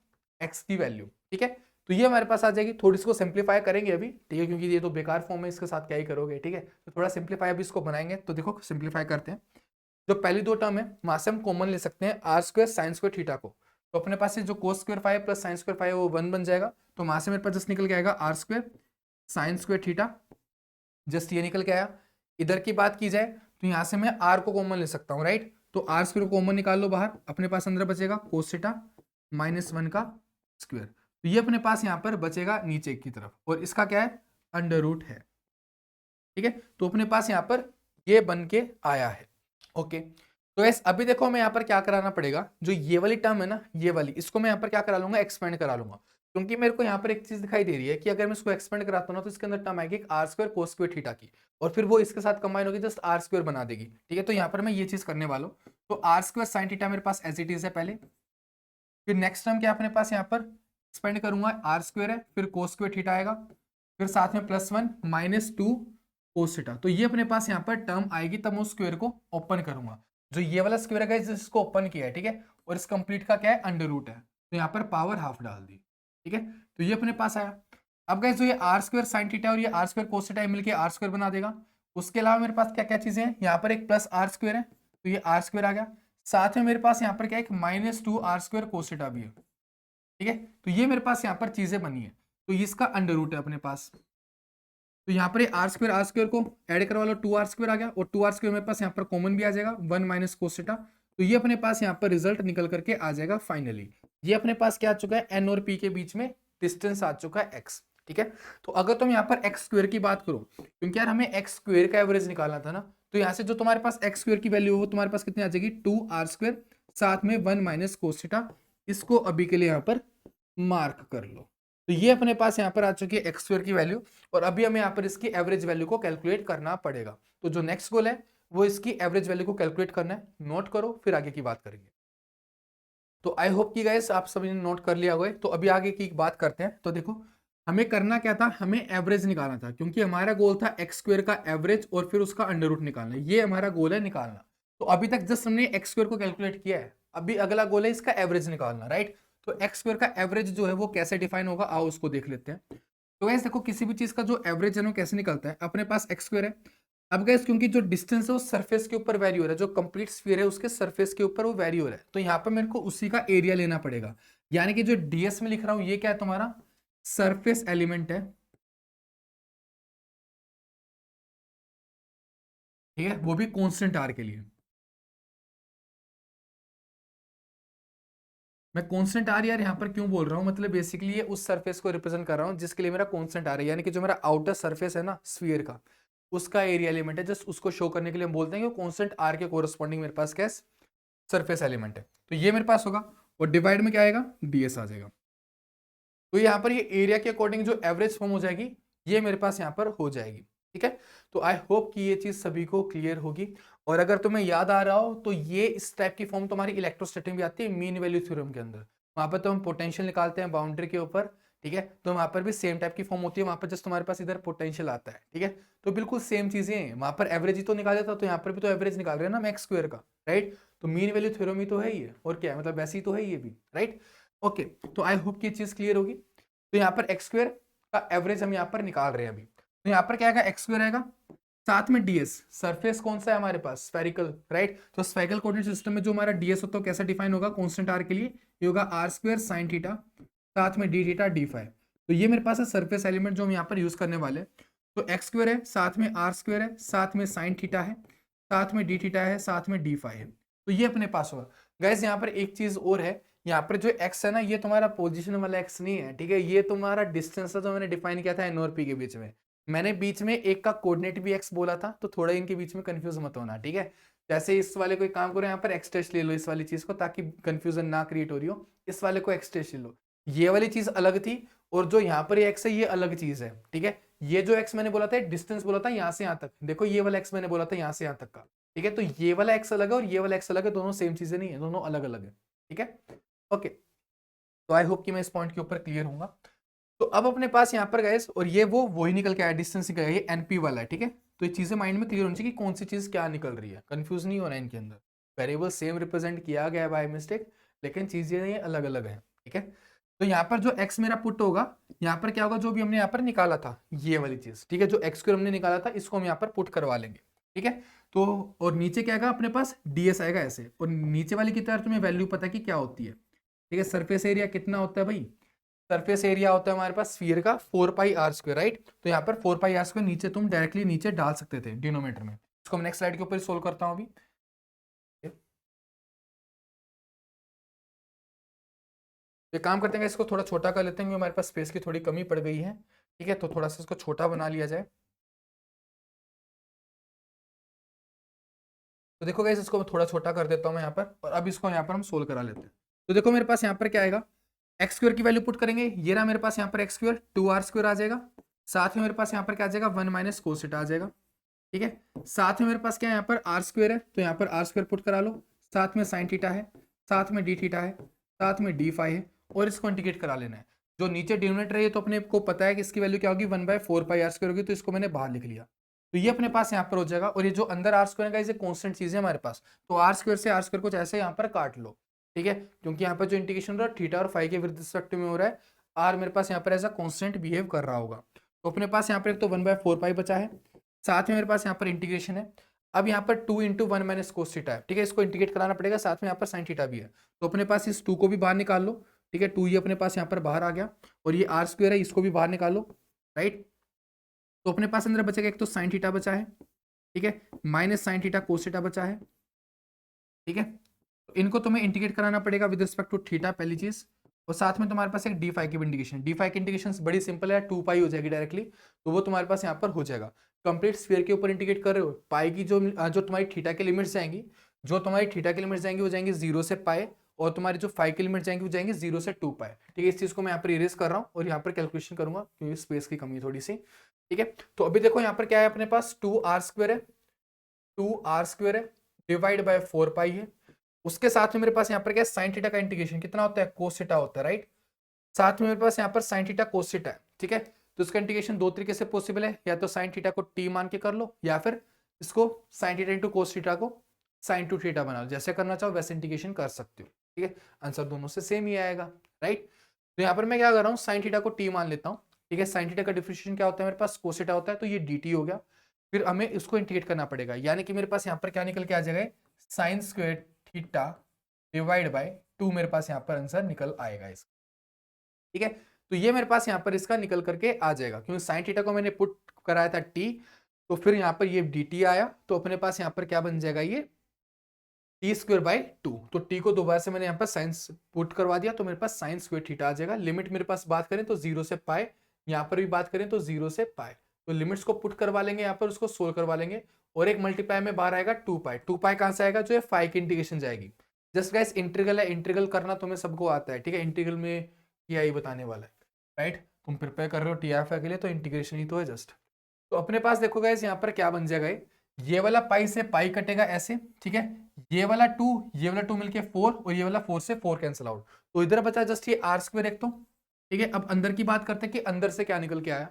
x की वैल्यू, ठीक है। तो ये हमारे पास आ जाएगी, थोड़ी इसको सिंप्लीफाई करेंगे अभी, ठीक है, क्योंकि ये तो बेकार फॉर्म है, इसके साथ क्या ही करोगे, ठीक है। तो थोड़ा सिंप्लीफाई अभी इसको बनाएंगे, तो देखो सिंप्लीफाई करते हैं। जो पहली दो टर्म है वहां से हम कॉमन ले सकते हैं r square sine square theta को, तो अपने पास से जो cos square phi plus sine square phi है वो 1 बन जाएगा, तो वहां से मेरे पास जस्ट निकल के आएगा r square sine square theta, just ये निकल के आया। इधर की बात की जाए तो यहाँ से मैं आर को कॉमन ले सकता हूँ, राइट। तो आर स्क्वायर को कॉमन निकाल लो बाहर, अपने पास अंदर बचेगा कोस थीटा माइनस 1 का स्क्वायर, तो ये अपने पास यहाँ पर बचेगा नीचे की तरफ, और इसका क्या है, अंडर रूट है, ठीक है। तो अपने पास यहाँ पर ये बन के आया है, ओके। तो ऐसे अभी देखो हमें यहाँ पर क्या कराना पड़ेगा, जो ये वाली टर्म है ना, ये वाली, इसको मैं यहाँ पर क्या करा लूंगा, एक्सपेंड करा लूंगा, क्योंकि मेरे को यहाँ पर एक चीज दिखाई दे रही है कि अगर मैं इसको एक्सपेंड कराता हूँ ना, तो इसके अंदर टर्म आएगी r square cos square theta की, और फिर वो इसके साथ कंबाइन होगी, जस्ट आर स्क्वायर बना देगी, ठीक है। तो यहाँ पर मैं ये चीज करने वाला हूँ, तो आर स्क्वायर साइन थीटा मेरे पास एज इट इज है पहले, फिर नेक्स्ट टर्म क्या अपने पास यहाँ पर एक्सपेंड करूंगा, आर स्क्वायर है, फिर कोस स्क्वायर थीटा आएगा, फिर साथ में +1 -2 कोस थीटा, तो ये अपने पास यहाँ पर टर्म आएगी, तब मैं उस स्क्वायर को ओपन करूंगा, जो ये वाला स्क्वायर है जिसको ओपन किया है, ठीक है, और इस कंप्लीट का क्या है, अंडर रूट है, तो यहाँ पर पावर हाफ डाल दी, ठीक है। तो ये अपने पास आया। अब गाइस जो ये आर स्क्वायर साइन थीटा और ये आर स्क्वायर कोस थीटा मिलकर आर स्क्वायर बना देगा। उसके अलावा मेरे पास क्या क्या चीजें हैं, यहाँ पर एक प्लस आर स्क्वायर है, तो ये आर स्क्वायर आ गया, साथ में मेरे पास यहाँ पर क्या है, एक -2 आर स्क्वायर कोस थीटा भी है, ठीक है। तो ये मेरे पास यहाँ पर चीजें बनी है, तो इसका अंडर रूट है अपने पास, तो यहाँ पर आर स्क्वायर को ऐड करवा लो, 2 आर स्क्वायर आ गया, और 2 आर स्क्वायर मेरे पास यहाँ पर कॉमन भी आ जाएगा, 1 माइनस कोस थीटा, तो ये अपने पास यहाँ पर रिजल्ट निकल करके आ जाएगा फाइनली। ये अपने पास क्या आ चुका है, एन और पी के बीच में डिस्टेंस आ चुका है एक्स, ठीक है। तो अगर तुम यहाँ पर एक्स स्क्वायर की बात करो, क्योंकि यार हमें एक्स स्क्वायर का एवरेज निकालना था ना, तो यहाँ से जो तुम्हारे पास एक्स स्क्वायर की वैल्यू हो तुम्हारे पास कितनी आ जाएगी, 2 आर स्क्वायर साथ में 1 माइनस कोस थीटा, इसको अभी के लिए यहाँ पर मार्क कर लो। तो ये अपने पास यहाँ पर आ चुकी है एक्स स्क्वायर की वैल्यू, और अभी हमें यहाँ पर इसकी एवरेज वैल्यू को कैलकुलेट करना पड़ेगा। तो जो नेक्स्ट गोल है वो इसकी एवरेज वैल्यू को कैलकुलेट करना है। नोट करो, फिर आगे की बात करेंगे। तो आई होप कि गाइस आप सभी ने नोट कर लिया होगा। तो अभी आगे की बात करते हैं। तो देखो हमें करना क्या था, हमें एवरेज निकालना था, क्योंकि हमारा गोल था एक्स स्क्वायर का एवरेज और फिर उसका अंडर रूट निकालना। ये हमारा गोल है निकालना। तो अभी तक जस्ट हमने एक्स स्क्वायर को कैलकुलेट किया है, अभी अगला गोल है इसका एवरेज निकालना, राइट। तो एक्स स्क्वायर का एवरेज जो है वो कैसे डिफाइन होगा, आओ उसको देख लेते हैं। तो गाइस देखो किसी भी चीज का जो एवरेज है वो कैसे निकलता है, अपने पास एक्स स्क्वायर है। अब गाइस क्योंकि जो डिस्टेंस है वो सरफेस के ऊपर वेरी हो रहा है, जो कंप्लीट स्फीयर है उसके सरफेस के ऊपर वो वेरी हो रहा है, तो यहाँ पर मेरे को उसी का एरिया लेना पड़ेगा। यानी कि जो डीएस में लिख रहा हूं ये क्या है, तुम्हारा सरफेस एलिमेंट है, ठीक है, वो भी कांस्टेंट आर के लिए। मैं कांस्टेंट आर यार यहाँ पर क्यों बोल रहा हूँ, मतलब बेसिकली ये उस सरफेस को रिप्रेजेंट कर रहा हूँ जिसके लिए मेरा कांस्टेंट आर है, यानी कि जो मेरा आउटर सरफेस है ना स्फीयर का, उसका एरिया एलिमेंट है। जस्ट उसको शो करने के लिए हम बोलते हैं कि कांस्टेंट आर के कोरस्पॉन्डिंग मेरे पास क्या है, सरफेस एलिमेंट है। तो ये मेरे पास होगा, और डिवाइड में क्या आएगा, डीएस आ जाएगा। तो यहाँ पर ये एरिया के अकॉर्डिंग जो एवरेज फॉर्म हो जाएगी ये मेरे पास यहाँ पर हो जाएगी, ठीक है। तो आई होप कि ये चीज सभी को क्लियर होगी। और अगर तुम्हें याद आ रहा हो तो ये इस टाइप की फॉर्म तुम्हारी इलेक्ट्रोस्टैटिक में भी आती है, मीन वैल्यू थ्योरम के अंदर। वहां पर तो हम पोटेंशियल निकालते हैं बाउंड्री के ऊपर, ठीक है। तो वहां पर भी सेम टाइप की फॉर्म होती है, वहां पर जस्ट तुम्हारे पास इधर पोटेंशियल आता है, ठीक है। तो बिल्कुल सेम चीजें हैं, वहां पर एवरेज ही तो निकाला था, तो यहाँ पर भी तो एवरेज निकाल रहे हैं ना मैक्स स्क्वायर का, राइट। तो मीन वैल्यू थ्योरम ही तो है ये, और क्या है, मतलब वैसे ही तो है ये भी, राइट। ओके, तो आई होप कि ये चीज क्लियर होगी। तो यहाँ पर एक्स स्क्वायर का एवरेज हम यहाँ पर निकाल रहे हैं अभी। तो यहाँ पर क्या आएगा, एक्स स्क्वायर आएगा, साथ में डीएस। सरफेस कौन सा है हमारे पास, स्फेरिकल, राइट। तो स्फेरिकल कोऑर्डिनेट सिस्टम में जो हमारा डीएस होता है कैसे डिफाइन होगा, कांस्टेंट आर के लिए ये होगा आर स्क्वायर साइन थीटा, साथ में डी थीटा डी फाई। तो ये मेरे पास है सरफेस एलिमेंट जो हम यहाँ पर यूज करने वाले हैं। तो एक्स स्क्वायर है, साथ में आर स्क्वायर है, साथ में साइन थीटा है, साथ में डी थीटा है, साथ में डी फाई है। तो ये अपने पास होगा। गैस यहाँ पर एक चीज और है, यहाँ पर जो एक्स है ना ये तुम्हारा पोजीशन वाला एक्स नहीं है, ठीक है। ये तुम्हारा डिस्टेंस है जो मैंने डिफाइन किया था एन और पी के बीच में। मैंने बीच में एक का कोऑर्डिनेट भी एक्स बोला था, तो थोड़ा इनके बीच में कंफ्यूज मत होना, ठीक है। जैसे इस वाले को एक काम करो, यहाँ पर एक्स टेस्ट ले लो इस वाली चीज को, ताकि कंफ्यूजन ना क्रिएट हो रही हो। इस वाले को एक्स टेस्ट ले लो, ये वाली चीज अलग थी, और जो यहाँ पर एक्स है ये अलग चीज है, ठीक है। ये जो एक्स मैंने बोला था डिस्टेंस बोला था यहाँ से यहाँ तक, देखो ये वाला एक्स मैंने बोला था यहाँ से यहाँ तक का, ठीक है। तो ये वाला एक्स अलग है और ये वाला एक्स अलग है, दोनों सेम चीजें नहीं है, दोनों अलग अलग है, ठीक है। ओके, तो आई होप कि मैं इस पॉइंट के ऊपर क्लियर हूंगा। तो अब अपने पास यहाँ पर गाइस, और ये वो ही निकल के आया, डिस्टेंस निकल गया, ये एनपी वाला है, ठीक है। तो ये चीजें माइंड में क्लियर होनी चाहिए कि कौन सी चीज क्या निकल रही है, कंफ्यूज नहीं होना इनके अंदर। वेरिएबल सेम रिप्रेजेंट किया गया बाय मिस्टेक, लेकिन चीजें ये अलग अलग है, ठीक है। तो यहाँ पर जो एक्स मेरा पुट होगा, यहाँ पर क्या होगा, जो भी हमने यहाँ पर निकाला था ये वाली चीज, ठीक है। जो एक्स को हमने निकाला था इसको हम यहाँ पर पुट करवा लेंगे, ठीक है। तो और नीचे क्या आएगा अपने पास, डीएस आएगा ऐसे, और नीचे वाली की तरफ तुम्हें वैल्यू पता है कि क्या होती है, ठीक है। सरफेस एरिया कितना होता है भाई, सरफेस एरिया होता है हमारे पास स्फीयर का 4πr², राइट। तो यहाँ पर 4πr² नीचे तुम डायरेक्टली नीचे डाल सकते थे डिनोमीटर में। इसको मैं नेक्स्ट स्लाइड के ऊपर सोल्व करता हूँ अभी। ये काम करते हैं, इसको थोड़ा छोटा कर लेते हैं क्योंकि हमारे पास स्पेस की थोड़ी कमी पड़ गई है, ठीक है। तो थोड़ा सा इसको छोटा बना लिया जाए। तो देखो गाइस, इसको थोड़ा छोटा कर देता हूँ मैं यहाँ पर, और अब इसको यहाँ पर हम सोल्व करा लेते हैं। तो देखो मेरे पास यहाँ पर क्या आएगा, एक्स स्क्वायर की वैल्यू पुट करेंगे, ये रहा मेरे पास यहाँ पर एक्स स्क्वायर 2r² आ जाएगा। साथ में मेरे पास यहाँ पर क्या आ जाएगा, 1 माइनस कोस थीटा आ जाएगा, ठीक है। साथ में मेरे पास क्या है, यहाँ पर आर स्क्वायर है, तो यहाँ पर आर स्क्वायर पुट करा लो। साथ में साइन थीटा है, साथ में डी थीटा है, साथ में डी फाई है, और इसको इंटीग्रेट करा लेना है। जो नीचे डिनोमिनेटर है तो अपने को पता है कि इसकी वैल्यू क्या होगी, 1/4πr² होगी, तो इसको मैंने बाहर लिख लिया। तो ये अपने पास यहाँ पर हो जाएगा, और ये जो अंदर आर स्क्वायर का इसे कॉन्स्टेंट चीज है हमारे पास, तो आर स्क्वायर से आर स्क्वायर को ऐसे यहाँ पर काट लो, ठीक है। क्योंकि यहाँ पर जो इंटीग्रेशन हो रहा है थीटा और फाई के विद रिस्पेक्ट में हो रहा है, आर मेरे पास यहाँ पर एज अ कॉन्स्टेंट बिहेव कर रहा होगा। तो अपने पास यहाँ पर एक तो 1/4π बचा है, साथ में मेरे पास यहाँ पर इंटीग्रेशन है। अब यहाँ पर 2 × 1 माइनस कोस थीटा है, ठीक है। इसको इंटीग्रेट कराना पड़ेगा, साथ में यहाँ पर साइन थीटा भी है। तो अपने पास इस 2 को भी बाहर निकाल लो, ठीक है। 2 ये अपने पास यहाँ पर बाहर आ गया, और ये आर स्क्वायर है इसको भी बाहर निकालो, राइट। तो अपने पास अंदर बचेगा एक तो साइन थीटा बचा है, ठीक है, minus sign theta cos theta बचा है, ठीक है। तो इनको तुम्हें इंटीग्रेट कराना पड़ेगा विद रिस्पेक्ट टू थीटा, पहली चीज। और साथ में तुम्हारे पास एक डी फाई की इंटीग्रेशन, डी फाई की इंटीग्रेशन बड़ी सिंपल है, 2π हो जाएगी डायरेक्टली, तो वो तुम्हारे पास यहाँ पर हो जाएगा। कंप्लीट स्फीयर के ऊपर इंटीग्रेट कर रहे हो, पाई की जो तुम्हारी थीटा की लिमिट्स जाएंगी, जो तुम्हारी थीटा की लिमिट्स जाएंगी वो जाएंगी 0 से पाई, और तुम्हारी जो फाई की लिमिट जाएंगी वो जाएंगी 0 से 2 पाई। ठीक है, इस चीज को मैं यहाँ पर इरेज कर रहा हूँ और यहाँ पर कैलकुलेशन करूंगा क्योंकि स्पेस की कमी है थोड़ी सी। ठीक है, तो अभी देखो यहाँ पर क्या है अपने पास 2r² है, 2r² है डिवाइड बाय 4 पाई है। उसके साथ में मेरे पास यहाँ पर क्या है साइन थीटा का इंटीग्रेशन कितना होता है, कोस थीटा होता है, राइट। साथ में मेरे पास यहाँ पर साइन थीटा कोस थीटा है। ठीक है, तो इसका इंटीग्रेशन दो तरीके से पॉसिबल है, या तो साइन थीटा को t मान के कर लो, या फिर इसको sine theta into cos theta को साइन टू थीटा बना लो, जैसे करना चाहो वैसे इंटीग्रेशन कर सकते हो। ठीक है, आंसर दोनों से सेम ही आएगा, राइट। तो यहाँ पर मैं क्या कर रहा हूँ, साइन थीटा को t मान लेता हूँ। ठीक है, साइन थीटा का डिफरेंशिएशन क्या होता है मेरे पास, कोस थीटा होता है, तो ये dt हो गया। फिर हमें इसको इंटीग्रेट करना पड़ेगा, यानी कि मेरे पास यहाँ पर क्या निकल के आ जाएगा, sign square theta divide by 2 मेरे पास यहाँ पर आंसर निकल आएगा इसका। ठीक है, तो ये मेरे पास यहाँ पर इसका निकल करके आ जाएगा, क्योंकि साइन थीटा को मैंने पुट कराया था t, तो फिर यहाँ पर ये dt आया, तो अपने पास यहाँ पर क्या बन जाएगा, ये t² बाई 2। तो t को दोबारा से मैंने यहाँ पर साइंस पुट करवा दिया, तो मेरे पास साइन स्क्वायर थीटा आ जाएगा। लिमिट मेरे पास बात करें तो 0 से पाई, यहाँ पर भी बात करें तो 0 से पाई। तो लिमिट्स को पुट करवा लेंगे, यहाँ पर उसको सोल्व करवा लेंगे, और एक मल्टीप्लाई में बाहर आएगा 2 पाई। 2 पाई कहाँ से आएगा, जो है फाई की इंटीग्रेशन जाएगी। जस्ट गाइस इंटीग्रल है, इंटीग्रल करना तुम्हें सबको आता है। ठीक है, इंटीग्रल में क्या ही बताने वाला है, राइट। तुम प्रिपेयर कर रहे हो टीएफए के लिए, तो इंटीग्रेशन ही तो है जस्ट। तो अपने पास देखो गाइस यहाँ पर क्या बन जाएगा, ये वाला पाई से पाई कटेगा ऐसे। ठीक है, ये वाला 2 ये वाला 2 मिलके 4, और ये वाला 4 से 4 कैंसिल आउट, तो इधर बचा जस्ट ये r² एक तो। ठीक है, अब अंदर की बात करते हैं कि अंदर से क्या निकल के आया,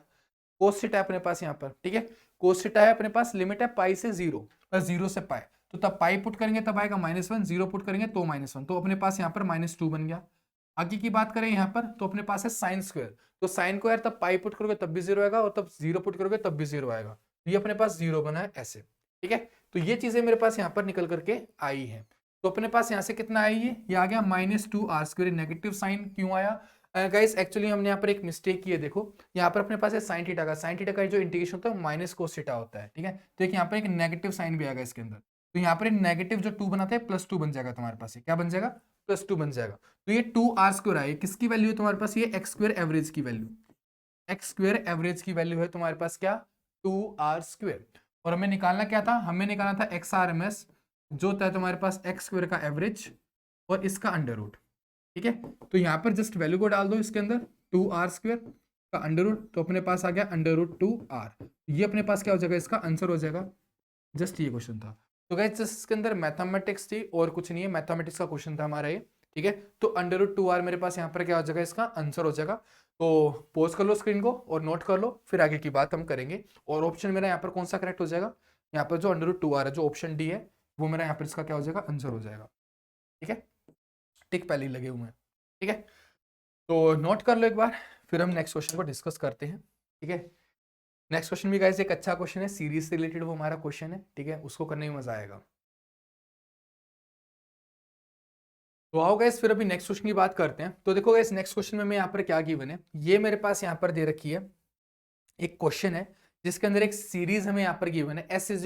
कोस थीटा है अपने पास यहाँ पर। ठीक है, कोस थीटा है अपने पास, लिमिट है पाई से 0 प्लस 0 से पाई, तो तब पाई पुट करेंगे तब आएगा -1, 0 पुट करेंगे तो -1, तो अपने पास यहाँ पर -2 बन गया। आगे की बात करें यहाँ पर, तो अपने पास है साइन स्क्वायर, तो साइन को यार तब पाई पुट करोगे तब भी 0 आएगा, और तब 0 पुट करोगे तब भी 0 आएगा, तो ये अपने पास 0 बना है ऐसे। ठीक है, तो ये चीजें मेरे पास यहाँ पर निकल करके आई है। तो अपने पास यहाँ से कितना आई है, ये आ गया -2r²। नेगेटिव साइन क्यों आया गाइस, एक्चुअली हमने यहाँ पर एक मिस्टेक की है। देखो यहाँ पर अपने पास है साइन थीटा का, साइन थीटा का जो इंटीग्रेशन होता है माइनस कोस थीटा होता है। ठीक है, तो एक यहाँ पर एक नेगेटिव साइन भी आएगा इसके अंदर, तो यहाँ पर नेगेटिव जो 2 बनाते हैं +2 बन जाएगा तुम्हारे पास, क्या बन जाएगा, +2 बन जाएगा। तो ये 2r² आए, किसकी वैल्यू है तुम्हारे पास, ये x² एवरेज की वैल्यू, x² एवरेज की वैल्यू है तुम्हारे पास क्या, 2r²। और हमें निकालना क्या था, हमें निकालना था XRMS, जो होता है तुम्हारे पास x² का एवरेज और इसका अंडर रूट। ठीक है, तो यहाँ पर जस्ट वैल्यू को डाल दो इसके अंदर, 2r² का अंडर रूट, तो अपने पास आ गया √2r। ये अपने पास क्या हो जाएगा, इसका आंसर हो जाएगा। जस्ट ये क्वेश्चन था। तो गाइस जस्ट इसके अंदर मैथमेटिक्स थी और कुछ नहीं है, मैथमेटिक्स का क्वेश्चन था हमारा ये। ठीक है, तो √2r मेरे पास यहाँ पर क्या हो जाएगा, इसका आंसर हो जाएगा। तो पॉज कर लो स्क्रीन को और नोट कर लो, फिर आगे की बात हम करेंगे। और ऑप्शन मेरा यहाँ पर कौन सा करेक्ट हो जाएगा, यहाँ पर जो √2r है, जो ऑप्शन डी है, वो मेरा यहाँ पर इसका क्या हो जाएगा, आंसर हो जाएगा। ठीक है, टिक पहले ही लगे हुए हैं। ठीक है, तो नोट कर लो एक बार, फिर हम नेक्स्ट क्वेश्चन को डिस्कस करते हैं। ठीक है, नेक्स्ट क्वेश्चन भी गाइस एक अच्छा क्वेश्चन है, सीरीज से रिलेटेड वो हमारा क्वेश्चन है। ठीक है, उसको करने में मजा आएगा। तो आओ गाइस फिर अभी नेक्स्ट क्वेश्चन की बात करते हैं। तो देखो गाइस नेक्स्ट क्वेश्चन में मैं यहाँ पर क्या गिवन है, ये मेरे पास यहाँ पर दे रखी है एक क्वेश्चन है, जिसके अंदर एक सीरीज हमें यहाँ पर गिवन है, S =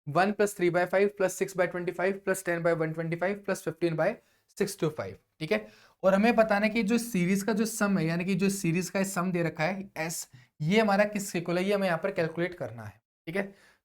1 + 3/5 + 6/25 + 10/125 + 15/625। ठीक है, और हमें बताना है कि जो सीरीज का जो सम है, यानी कि जो सीरीज का सम दे रखा है S, ये हमारा किसके इक्वल है, ये हमें यहाँ पर कैलकुलेट करना है। ठीक है,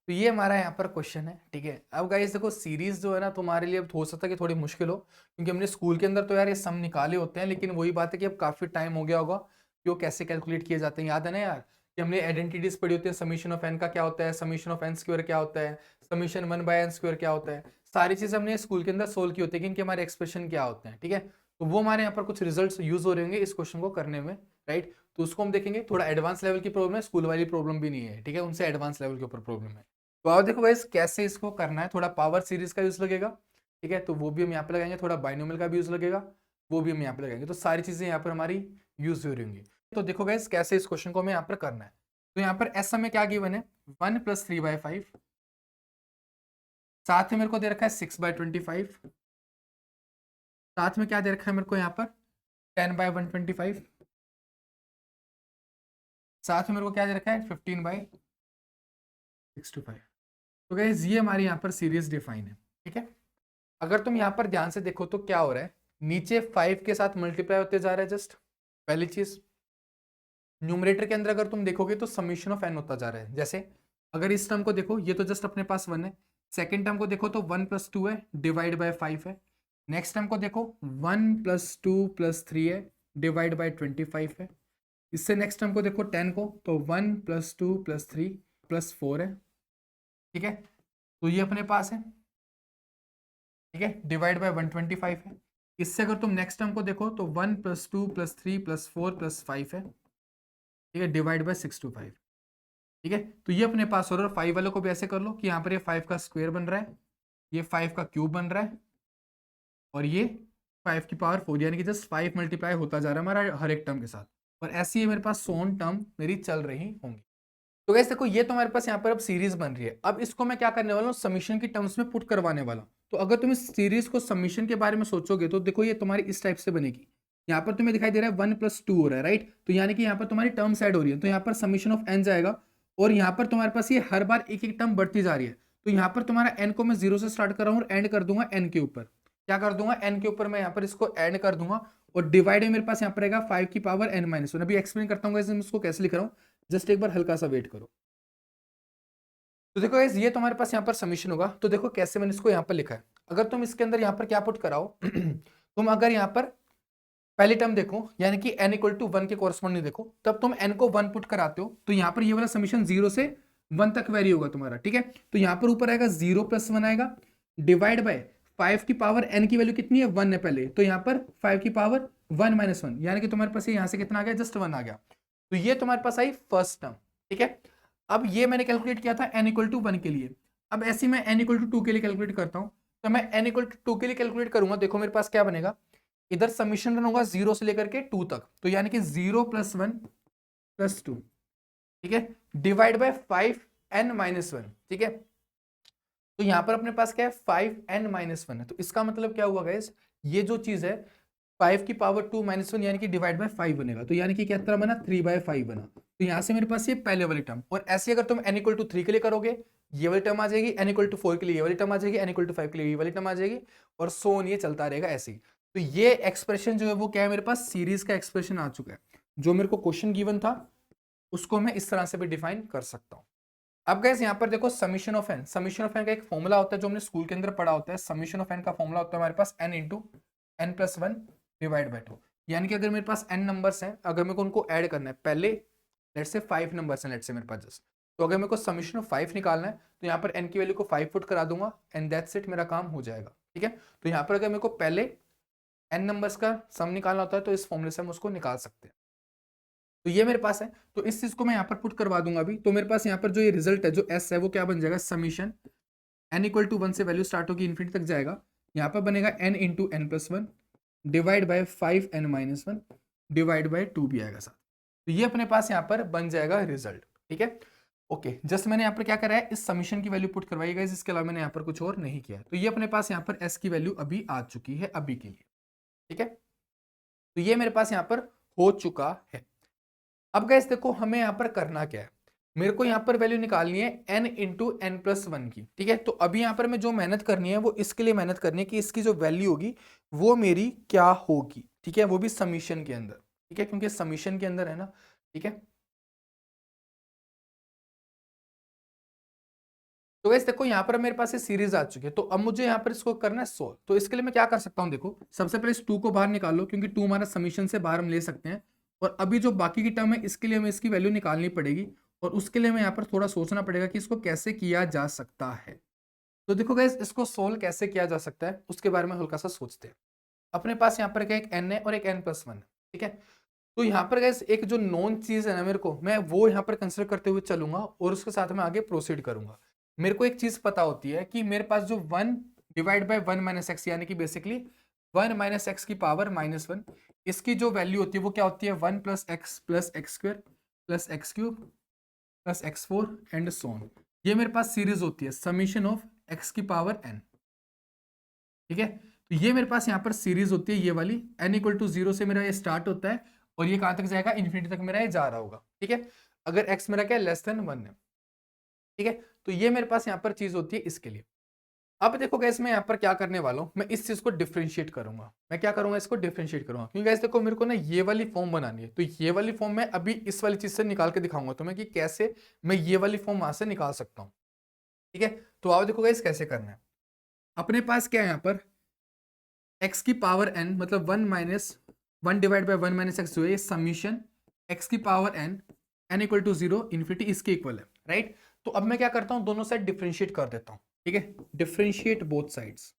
तो ये हमारा यहाँ पर क्वेश्चन है। ठीक है, अब गाइस देखो सीरीज जो है ना, तुम्हारे लिए अब हो सकता है कि थोड़ी मुश्किल हो, क्योंकि हमने स्कूल के अंदर तो यार ये सम निकाले होते हैं, लेकिन वही बात है कि अब काफी टाइम हो गया होगा कि वो कैसे कैलकुलेट किए जाते हैं। याद है ना यार कि हमने आइडेंटिटीज पढ़ी होती है, समीशन ऑफ n का क्या होता है, समीशन ऑफ n² क्या होता है, समीशन 1/n² क्या होता है, सारी चीज हमने स्कूल के अंदर सोल्व की होती है कि इनके हमारे एक्सप्रेशन क्या होते हैं। ठीक है, तो वो हमारे यहाँ पर कुछ रिजल्ट्स यूज हो रहे होंगे इस क्वेश्चन को करने में, राइट। तो उसको हम देखेंगे, थोड़ा एडवांस लेवल की प्रॉब्लम है, स्कूल वाली प्रॉब्लम भी नहीं है। ठीक है, उनसे एडवांस लेवल के ऊपर प्रॉब्लम है। तो आओ देखो गाइस कैसे इसको करना है, थोड़ा पावर सीरीज का यूज लगेगा। ठीक है, तो वो भी हम यहाँ पे लगाएंगे, थोड़ा बाइनोमियल का भी यूज लगेगा, वो भी हम यहाँ पे लगाएंगे। तो सारी चीजें यहाँ पर हमारी यूज हो रही होंगी। तो देखो गाइस कैसे इस क्वेश्चन को हमें यहाँ पर करना है। तो यहाँ पर एस हमें क्या गिवन है, 1 + 3/5, साथ में मेरे को दे रखा है 6/25, साथ में क्या दे रखा है मेरे को यहाँ पर 10/125, साथ में मेरे को क्या दे रखा है 15/625। तो गाइस ये हमारी यहाँ पर सीरीज डिफाइन है। ठीक है, अगर तुम यहाँ पर ध्यान से देखो तो क्या हो रहा है, नीचे 5 के साथ मल्टीप्लाई होते जा रहा है। जस्ट पहली चीज, न्यूमरेटर के अंदर अगर तुम देखोगे तो समीशन ऑफ n होता जा रहा है। जैसे अगर इस टर्म को देखो, ये तो जस्ट अपने पास 1 है, सेकेंड टर्म को देखो तो 1 + 2 है, डिवाइड बाय 5 है, नेक्स्ट टर्म को देखो 1+2+3 है, डिवाइड बाय 25 है। इससे नेक्स्ट टर्म को देखो 10 को, तो 1+2+3+4 है, ठीक है। तो ये अपने पास है, ठीक है, डिवाइड बाय 125 है। इससे अगर तुम नेक्स्ट टर्म को देखो तो 1+2+3+4+5 है, ठीक है, डिवाइड बाय 625, ठीक है। तो ये अपने पास हो रहा है। 5 वाले को भी ऐसे कर लो कि यहाँ पर ये 5 का स्क्वायर बन रहा है, ये 5 का क्यूब बन रहा है, और ये 5 की पावर 4, यानी कि जस्ट 5 मल्टीप्लाई होता जा रहा है हमारा हर एक टर्म के साथ। और ऐसी ही मेरे पास सोन टर्म मेरी चल रही होंगी। तो गैस देखो, ये तो हमारे पास यहाँ पर अब सीरीज बन रही है। अब इसको मैं क्या करने वाला हूँ, समीशन की टर्म्स में पुट करवाने वाला हूँ। तो अगर तुम इस सीरीज को समीशन के बारे में सोचोगे तो देखो ये तुम्हारी इस टाइप से बनेगी। यहाँ पर तुम्हें दिखाई दे रहा है 1+2 हो रहा है, राइट। तो यानी कि यहाँ पर तुम्हारी टर्म्स ऐड हो रही है, तो यहाँ पर समीशन ऑफ एन जाएगा, और यहाँ पर तुम्हारे पास ये हर बार एक एक टर्म बढ़ती जा रही है। तो यहाँ पर तुम्हारा एन को मैं 0 से स्टार्ट कर रहा हूँ और एंड कर दूंगा एन के ऊपर। क्या कर दूंगा, एन के ऊपर मैं यहाँ पर इसको एंड कर दूंगा, और डिवाइड में मेरे पास यहाँ पर रहेगा 5 की पावर n-1। अभी एक्सप्लेन करता हूँ मैं इसको कैसे लिख रहा हूँ, जस्ट एक बार हल्का सा वेट करो। तो देखो गाइस, ये तुम्हारे पास यहाँ पर समीशन होगा। तो देखो कैसे मैंने इसको यहाँ पर लिखा है। अगर तुम इसके अंदर यहाँ पर क्या पुट कराओ तुम अगर यहाँ पर पहली टर्म देखो, यानी कि n=1 के कॉरस्पॉन्डिंग देखो, तब तुम n को 1 पुट कराते हो, तो यहाँ पर ये वाला समीशन 0 से 1 तक वेरी होगा तुम्हारा, ठीक है। तो यहाँ पर ऊपर आएगा 0+1 आएगा, डिवाइड बाय 5 की पावर n की वैल्यू कितनी है, 1 है पहले, तो यहाँ पर 5 की पावर 1-1, यानी कि तुम्हारे पास यहाँ से कितना आ गया, जस्ट 1 आ गया। तो ये तुम्हारे पास आई फर्स्ट टर्म, ठीक है। अब ये मैंने कैलकुलेट किया था n=1 के लिए। अब ऐसे मैं n=2 के लिए कैलकुलेट करता हूँ, तो मैं n=2 के लिए कैलकुलेट करूंगा। देखो मेरे पास क्या बनेगा, इधर समीशन रन होगा 0 से लेकर के 2 तक, तो यानी कि 0+1+2, ठीक है, डिवाइड बाय 5n-1, ठीक है। तो यहां पर अपने पास क्या है, 5n-1 है। तो इसका मतलब क्या हुआ गाइस, ये जो चीज है 5 की पावर 2-1 यानी कि डिवाइड बाय 5 बनेगा, तो यानी कि क्या तरह बना, 3/5 बना। तो यहां से मेरे पास ये पहले वाली टर्म, और ऐसे अगर तुम n=3 के लिए करोगे ये वाली टर्म आ जाएगी, n=4 के लिए ये वाली टर्म आ जाएगी, n=5 के लिए ये वाली टर्म आ जाएगी, और सो ऑन, ये चलता रहेगा ऐसे ही। तो ये एक्सप्रेशन जो है वो क्या है, मेरे पास सीरीज का एक्सप्रेशन आ चुका है। जो मेरे को क्वेश्चन गिवन था उसको मैं इस तरह से भी डिफाइन कर सकता हूं। अब गाइस यहाँ पर देखो summation of n, summation of n का एक फॉर्मूला होता है जो हमने स्कूल के अंदर पढ़ा होता है। समीशन ऑफ एन का फॉर्मूला होता है हमारे पास n×n+1 डिवाइड बाय 2, यानी कि अगर मेरे पास n नंबर्स हैं, अगर मेरे को उनको ऐड करना है, पहले लेट्स से 5 नंबर्स हैं, लेट्स से मेरे पास जस्ट, तो अगर मेरे को समीशन ऑफ 5 निकालना है तो यहाँ पर n की वैल्यू को 5 पुट करा दूंगा, एंड दैट्स इट, मेरा काम हो जाएगा, ठीक है। तो यहाँ पर अगर मेरे को पहले n नंबर्स का सम निकालना होता है तो इस फॉर्मूले से हम उसको निकाल सकते हैं। तो ये मेरे पास है, तो इस चीज को मैं यहाँ पर पुट करवा दूंगा अभी। तो मेरे पास यहाँ पर जो ये रिजल्ट है, जो s है, वो क्या बन जाएगा, समीशन n=1 से वैल्यू स्टार्ट होगी इन्फिनिटी तक जाएगा, यहाँ पर बनेगा n×n+1 divide by 5n-1 divide by 2 भी आएगा साथ। तो ये अपने पास यहाँ पर बन जाएगा रिजल्ट, ठीक है। ओके, जस्ट मैंने यहाँ पर क्या करा है, इस समीशन की वैल्यू पुट करवाई गई, इसके अलावा मैंने यहाँ पर कुछ और नहीं किया है। तो ये अपने पास यहाँ पर s की वैल्यू अभी आ चुकी है अभी के लिए, ठीक है। तो ये मेरे पास यहाँ पर हो चुका है। अब गाइस देखो हमें यहाँ पर करना क्या है, मेरे को यहाँ पर वैल्यू निकालनी है n×n+1 की, ठीक है। तो अभी यहाँ पर मैं जो मेहनत करनी है वो इसके लिए मेहनत करनी है कि इसकी जो वैल्यू होगी वो मेरी क्या होगी, ठीक है, वो भी समीशन के अंदर, ठीक है, क्योंकि समीशन के अंदर है ना, ठीक है। तो गाइस देखो यहाँ पर मेरे पास ये सीरीज आ चुकी है, तो अब मुझे यहाँ पर इसको करना है सोल्व। तो इसके लिए मैं क्या कर सकता हूँ, देखो सबसे पहले इस 2 को बाहर निकाल लो, क्योंकि 2 हमारा समीशन से बाहर हम ले सकते हैं। और अभी जो बाकी की टर्म है इसके लिए हमें इसकी वैल्यू निकालनी पड़ेगी, और उसके लिए हमें यहाँ पर थोड़ा सोचना पड़ेगा कि इसको कैसे किया जा सकता है। तो देखो गाइस, इसको सोल्व कैसे किया जा सकता है उसके बारे में हल्का सा सोचते हैं। अपने पास यहाँ पर क्या, एक n है और एक n+1 है, ठीक है। तो यहाँ पर गाइस एक जो नॉन चीज है ना, मेरे को मैं वो यहाँ पर कंसिडर करते हुए चलूंगा और उसके साथ में आगे प्रोसीड करूंगा। मेरे को एक चीज पता होती है कि मेरे पास जो 1 डिवाइड बाय 1-x, यानी कि बेसिकली 1 - x की पावर -1, इसकी जो वैल्यू होती है वो क्या होती है, 1+x+x² +x³ +x4 and so on. ये मेरे पास सीरीज होती है समीशन ऑफ x की पावर n, ठीक है। तो ये मेरे पास यहाँ पर सीरीज होती है ये वाली, n=0 से मेरा ये स्टार्ट होता है और ये कहां तक जाएगा, इन्फिनिटी तक मेरा ये जा रहा होगा, ठीक है। अगर x मेरा क्या है, <1 है, ठीक है। तो ये मेरे पास यहाँ पर चीज होती है इसके लिए। अब देखो गैस, मैं यहाँ पर क्या करने वाला हूँ, मैं इस चीज को डिफरेंशिएट करूंगा। मैं क्या करूंगा, इसको डिफरेंशिएट करूंगा, क्योंकि गैस देखो मेरे को ना ये वाली फॉर्म बनानी है। तो ये वाली फॉर्म मैं अभी इस वाली चीज से निकाल के दिखाऊंगा तुम्हें कि कैसे मैं ये वाली फॉर्म वहां से निकाल सकता हूँ, ठीक है। तो आओ देखो गैस कैसे करना है। अपने पास क्या है यहाँ पर, एक्स की पावर n मतलब 1 minus 1 divide by 1 minus x जो है ये समीशन एक्स की power n equal to 0 infinity इसके इक्वल है, राइट। तो अब मैं क्या करता हूँ, दोनों साइड डिफरेंशिएट कर देता हूँ, ठीक है, डिफरेंशिएट बोथ साइड्स।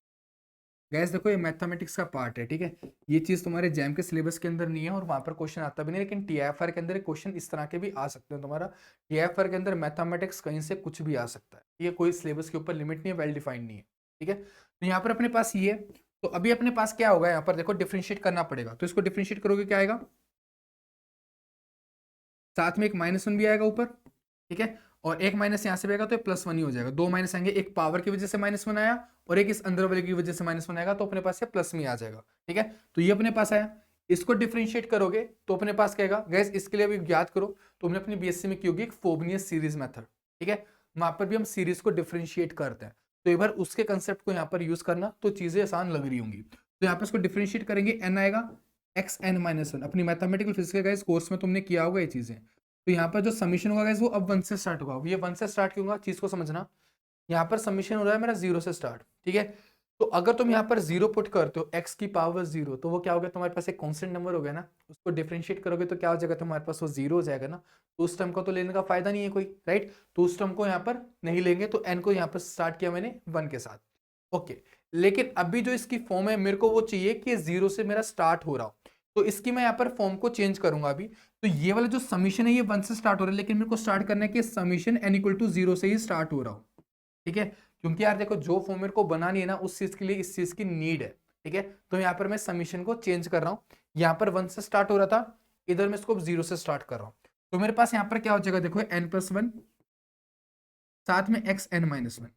गैस देखो ये मैथमेटिक्स का पार्ट है, ठीक है, ये चीज तुम्हारे जैम के सिलेबस के अंदर नहीं है और वहां पर क्वेश्चन आता भी नहीं, लेकिन टीआईएफआर के अंदर क्वेश्चन इस तरह के भी आ सकते हैं। तुम्हारा टीआईएफआर के अंदर मैथमेटिक्स कहीं से कुछ भी आ सकता है, ये कोई सिलेबस के ऊपर लिमिट नहीं है, वेल डिफाइंड नहीं है, ठीक है। तो यहाँ पर अपने पास ये, तो अभी अपने पास क्या होगा, यहाँ पर देखो डिफरेंशिएट करना पड़ेगा, तो इसको डिफरेंशिएट करोगे क्या आएगा, साथ में एक -1 भी आएगा ऊपर, ठीक है, और एक माइनस यहाँ से भी आएगा तो +1 ही हो जाएगा। दो माइनस आएंगे, एक पावर की वजह से -1 आया और एक इस अंदर वाले की वजह से -1 आएगा, तो अपने पास ये प्लस में आ जाएगा, ठीक है। तो ये अपने पास आया, इसको डिफरेंशिएट करोगे तो अपने पास क्या आएगा गैस, इसके लिए अभी याद करो तो हमने अपनी बीएससी में की होगी एक फोबनियस सीरीज मेथड, ठीक है, वहां पर भी हम सीरीज को डिफरेंशिएट करते हैं, तो एक बार उसके कंसेप्ट को यहाँ पर यूज करना, तो चीजें आसान लग रही होंगी। तो यहाँ पर इसको डिफरेंशिएट करेंगे, n आएगा xn-1, अपनी मैथमेटिकल फिजिक्स के कोर्स में तुमने किया होगा ये चीजें। तो यहाँ पर जो समीशन होगा गाइस वो अब 1 से स्टार्ट होगा, ये 1 से स्टार्ट क्यों होगा चीज को समझना। यहाँ पर समीशन हो रहा है मेरा 0 से स्टार्ट, ठीक है। तो अगर तुम यहाँ पर 0 पुट करते हो x की पावर 0, तो वो क्या हो गया तुम्हारे पास एक कांस्टेंट नंबर हो गया ना, उसको डिफरेंशिएट करोगे तो क्या हो जाएगा तुम्हारे पास, वो 0 हो जाएगा ना, तो उस टर्म को तो लेने का फायदा नहीं है कोई, राइट। तो उस टर्म को यहाँ पर नहीं लेंगे, तो n को यहाँ पर स्टार्ट किया मैंने 1 के साथ, ओके। लेकिन अभी जो इसकी फॉर्म है मेरे को वो चाहिए कि 0 से मेरा स्टार्ट हो रहा हो, तो इसकी मैं यहाँ पर फॉर्म को चेंज करूंगा अभी। तो ये वाला जो समीशन है ये 1 से स्टार्ट हो रहा है, लेकिन मेरे को स्टार्ट करना है कि समीशन n इक्वल टू 0 से ही स्टार्ट हो रहा हो, ठीक है, क्योंकि यार देखो जो फॉर्म मेरे को बनानी है ना उस चीज के लिए इस चीज की नीड है, ठीक है। तो यहाँ पर मैं समीशन को चेंज कर रहा हूँ, यहाँ पर 1 से स्टार्ट हो रहा था, इधर मैं इसको 0 से स्टार्ट कर रहा हूँ, तो मेरे पास यहाँ पर क्या हो जाएगा, देखो n+1 साथ में xn-1,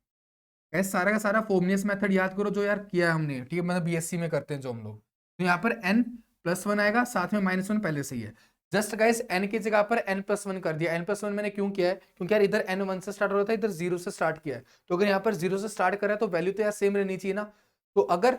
ऐसा सारा का सारा फोबनियस मेथड याद करो जो यार किया है हमने, ठीक है, मतलब बीएससी में करते हैं जो हम लोग। तो यहाँ पर n+1 आएगा, साथ में -1 पहले से ही है, जस्ट गाइस n की जगह पर n+1 कर दिया। n+1 मैंने क्यों किया है, क्योंकि यार इधर n 1 से स्टार्ट हो रहा था, इधर 0 से स्टार्ट किया है, तो अगर यहाँ पर 0 से स्टार्ट करा है तो वैल्यू तो यार सेम रहनी चाहिए ना। तो अगर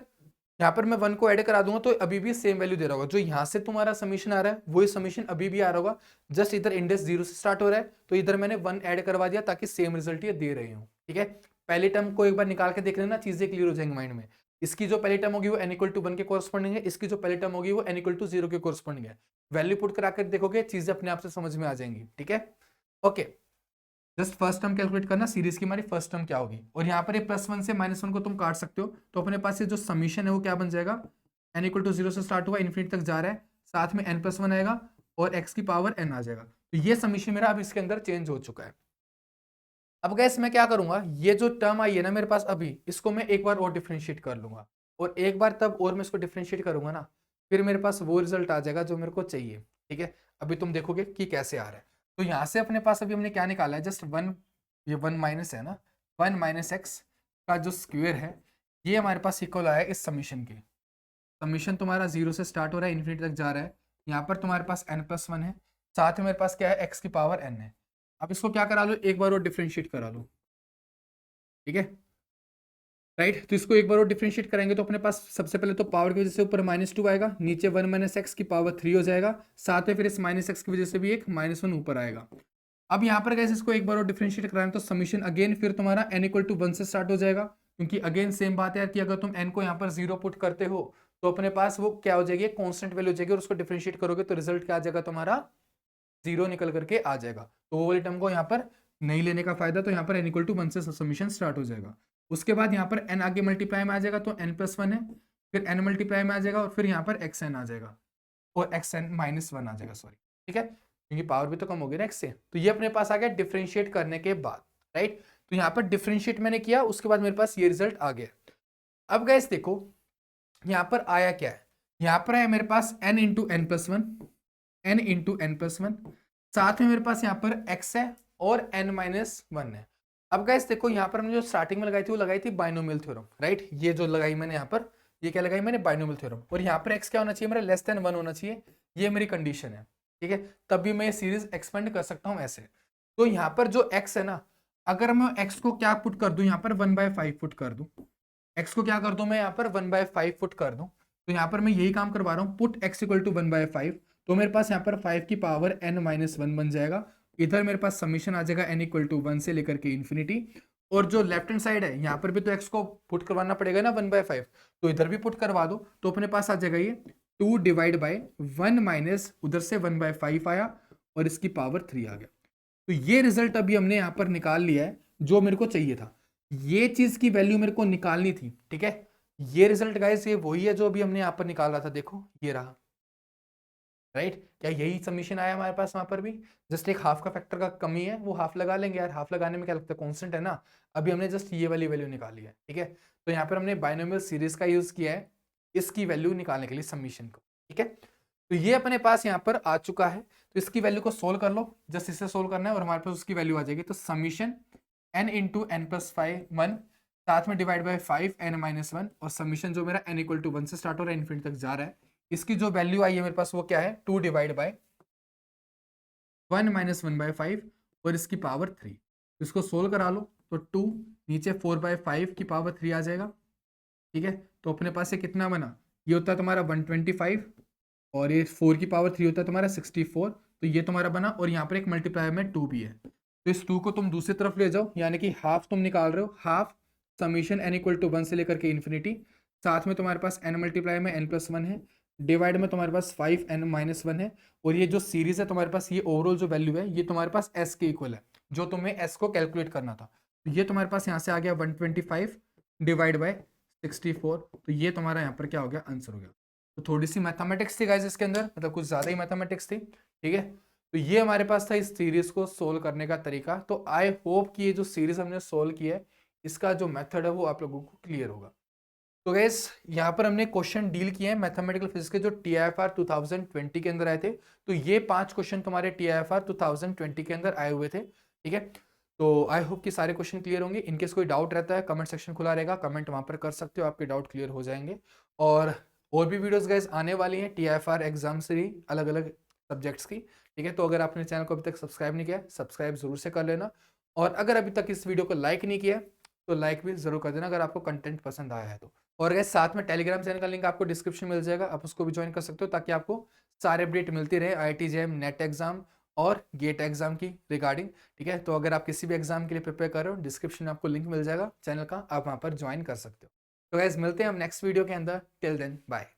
यहाँ पर मैं 1 को ऐड करा दूंगा तो अभी भी सेम वैल्यू दे रहा होगा, जो यहाँ से तुम्हारा समीशन आ रहा है वही समीशन अभी भी आ रहा होगा, जस्ट इधर इंडेक्स 0 से स्टार्ट हो रहा है, तो इधर मैंने 1 ऐड करवा दिया ताकि सेम रिजल्ट ये दे रहे हो, ठीक है। पहले टर्म को एक बार निकाल के देख लेना, चीजें क्लियर हो जाएंगी माइंड में। इसकी जो पहली टर्म होगी वो n इक्वल टू 1 के कोरस्पॉन्डिंग है, इसकी जो पहली टर्म होगी वो n इक्वल टू 0 के कोरस्पॉन्डिंग है। वैल्यू पुट करा कर देखोगे चीजें अपने आप से समझ में आ जाएंगी, ठीक है, okay. Just first term calculate करना, सीरीज की हमारी फर्स्ट टर्म क्या होगी, और यहाँ पर ये +1 से -1 को तुम काट सकते हो, तो अपने पास ये जो समीशन है वो क्या बन जाएगा, n इक्वल टू 0 से स्टार्ट हुआ इन्फिनिटी तक जा रहा है, साथ में n+1 आएगा और x की पावर n आ जाएगा। तो ये समीशन मेरा अब इसके अंदर चेंज हो चुका है। अब गैस मैं क्या करूंगा, ये जो टर्म आई है ना मेरे पास अभी, इसको मैं एक बार और डिफरेंशिएट कर लूंगा, और एक बार तब और मैं इसको डिफरेंशिएट करूंगा ना, फिर मेरे पास वो रिजल्ट आ जाएगा जो मेरे को चाहिए, ठीक है। अभी तुम देखोगे कि कैसे आ रहा है। तो यहाँ से अपने पास अभी हमने क्या निकाला है, जस्ट 1, ये 1 माइनस है ना, 1 माइनस एक्स का जो स्क्वेयर है ये हमारे पास इक्वल आया इस समीशन के। समीशन तुम्हारा 0 से स्टार्ट हो रहा है, इन्फिनिटी तक जा रहा है, यहाँ पर तुम्हारे पास n+1 है, साथ में मेरे पास क्या है x की पावर n है। अब इसको क्या करा लो, एक बार और डिफरेंशिएट करा लो, ठीक है, राइट। तो इसको एक बार और डिफरेंशिएट करेंगे तो अपने पास सबसे पहले तो पावर की वजह से ऊपर -2 आएगा, नीचे 1 माइनस एक्स की पावर 3 हो जाएगा, साथ में फिर इस -x की वजह से भी एक -1 ऊपर आएगा। अब यहाँ पर कैसे इसको एक बार और डिफरेंशिएट कराएं तो समीशन अगेन फिर तुम्हारा n इक्वल टू 1 से स्टार्ट हो जाएगा, क्योंकि अगेन सेम बात है कि अगर तुम n को यहाँ पर 0 पुट करते हो तो अपने पास वो क्या हो जाएगी, कांस्टेंट वैल्यू हो जाएगी, और उसको डिफरेंशिएट करोगे तो रिजल्ट क्या आ जाएगा तुम्हारा 0 निकल करके आ जाएगा। तो वो वाली टर्म को यहाँ पर नहीं लेने का फायदा, तो यहाँ पर n इक्वल टू 1 से समीशन स्टार्ट हो जाएगा। उसके बाद यहाँ पर n आगे मल्टीप्लाई में आ जाएगा तो n+1 है, फिर n मल्टीप्लाई में आ जाएगा और फिर यहाँ पर xn आ जाएगा और xn-1 आ जाएगा, सॉरी, ठीक है, क्योंकि पावर भी तो कम होगी ना x से। तो ये अपने पास आ गया डिफरेंशिएट करने के बाद, राइट। तो यहाँ पर डिफरेंशिएट मैंने किया, उसके बाद मेरे पास ये रिजल्ट आ गया। अब गाइस देखो यहाँ पर आया क्या है, यहाँ पर है मेरे पास n into n+1, n into n+1, साथ में मेरे पास यहाँ पर x है और n-1 है। अब गाइस देखो यहाँ पर हमने जो स्टार्टिंग में लगाई थी वो लगाई थी बाइनोमियल थ्योरम, राइट। ये जो लगाई मैंने यहाँ पर, ये क्या लगाई मैंने, बाइनोमियल थ्योरम, और यहाँ पर x क्या होना चाहिए मेरा, <1 होना चाहिए, ये मेरी कंडीशन है, ठीक है। तब भी मैं ये सीरीज एक्सपेंड कर सकता हूँ ऐसे। तो यहाँ पर जो x है ना, अगर मैं x को क्या पुट कर दूं, यहाँ पर 1/5 पुट कर दूं, x को क्या कर दूं मैं यहाँ पर 1/5 पुट कर दूं, तो यहाँ पर मैं यही काम करवा रहा हूँ, पुट x इक्वल टू 1/5, तो मेरे पास यहाँ पर 5 की पावर n-1 बन जाएगा। इधर मेरे पास समीशन आ जाएगा n इक्वल टू 1 से लेकर के इन्फिनिटी, और जो लेफ्ट हैंड साइड है यहाँ पर भी तो x को पुट करवाना पड़ेगा ना 1/5, तो इधर भी पुट करवा दो तो अपने पास आ जाएगा ये 2 डिवाइड बाई 1 माइनस उधर से 1/5 आया और इसकी पावर 3 आ गया। तो ये रिजल्ट अभी हमने यहाँ पर निकाल लिया है जो मेरे को चाहिए था, ये चीज की वैल्यू मेरे को निकालनी थी, ठीक है। ये रिजल्ट गाइस ये वही है जो अभी हमने यहाँ पर निकाला था, देखो ये रहा, राइट। क्या यही सबमिशन आया हमारे पास वहां पर भी? जस्ट एक हाफ का फैक्टर का कमी है, वो हाफ लगा लेंगे यार, हाफ लगाने में क्या लगता है, कांस्टेंट है ना। अभी हमने जस्ट ये वाली वैल्यू निकाली है, ठीक है। तो यहाँ पर हमने बाइनोमियल सीरीज का यूज किया है इसकी वैल्यू निकालने के लिए सबमिशन को, ठीक है। तो ये अपने पास यहाँ पर आ चुका है, तो इसकी वैल्यू को सोल्व कर लो, जस्ट इसे सोल्व करना है और हमारे पास उसकी वैल्यू आ जाएगी। तो summation n into n plus 1 साथ में डिवाइड बाई 5n-1 और सबमिशन जो मेरा n इक्वल टू 1 से स्टार्ट हो रहा है इन्फिनिटी तक जा रहा है, इसकी जो वैल्यू आई है मेरे पास वो क्या है 2 डिवाइड बाई 1 माइनस 1/5 और इसकी पावर 3। इसको सोल्व करा लो तो 2 नीचे 4/5 की पावर 3 आ जाएगा, ठीक है। तो अपने पास से कितना बना, ये होता है तुम्हारा 125 और ये 4 की पावर 3 होता है तुम्हारा 64, तो ये तुम्हारा बना। और यहाँ पर एक मल्टीप्लायर में 2 भी है, तो इस 2 को तुम दूसरी तरफ ले जाओ, यानी कि हाफ तुम निकाल रहे हो, half summation n equal to 1 से लेकर के इन्फिनिटी, साथ में तुम्हारे पास n मल्टीप्लाई में n+1 है, डिवाइड में तुम्हारे पास 5n-1 है, और ये जो सीरीज है तुम्हारे पास, ये ओवरऑल जो वैल्यू है ये तुम्हारे पास s के इक्वल है, जो तुम्हें s को कैलकुलेट करना था। तो ये तुम्हारे पास यहाँ से आ गया 125 डिवाइड बाई 64, तो ये तुम्हारा यहाँ पर क्या हो गया, आंसर हो गया। तो थोड़ी सी मैथमेटिक्स थी गाइस इसके अंदर, मतलब कुछ ज़्यादा ही मैथमेटिक्स थी, ठीक है। तो ये हमारे पास था इस सीरीज को सोल्व करने का तरीका। तो आई होप कि ये जो सीरीज हमने सोल्व की है इसका जो मेथड है वो आप लोगों को क्लियर होगा। तो गैस यहाँ पर हमने क्वेश्चन डील किए हैं मैथमेटिकल फिजिक्स के जो TIFR 2020 के अंदर आए थे। तो ये 5 क्वेश्चन तुम्हारे TIFR 2020 के अंदर आए हुए थे, ठीक है। तो आई होप कि सारे क्वेश्चन क्लियर होंगे। इनकेस कोई डाउट रहता है कमेंट सेक्शन खुला रहेगा, कमेंट वहां पर कर सकते हो, आपके डाउट क्लियर हो जाएंगे। और भी वीडियोस गैस आने वाली हैं TIFR एग्जाम से ही, अलग अलग सब्जेक्ट्स की, ठीक है। तो अगर आपने चैनल को अभी तक सब्सक्राइब नहीं किया सब्सक्राइब जरूर से कर लेना, और अगर अभी तक इस वीडियो को लाइक नहीं किया तो लाइक भी जरूर कर देना अगर आपको कंटेंट पसंद आया है तो। और गैस साथ में टेलीग्राम चैनल का लिंक आपको डिस्क्रिप्शन मिल जाएगा, आप उसको भी ज्वाइन कर सकते हो ताकि आपको सारे अपडेट मिलती रहे IIT JEM नेट एग्जाम और गेट एग्जाम की रिगार्डिंग, ठीक है। तो अगर आप किसी भी एग्जाम के लिए प्रिपेयर कर रहे हो डिस्क्रिप्शन में आपको लिंक मिल जाएगा चैनल का, आप वहाँ पर ज्वाइन कर सकते हो। तो गैस मिलते हैं हम नेक्स्ट वीडियो के अंदर, टिल देन बाय।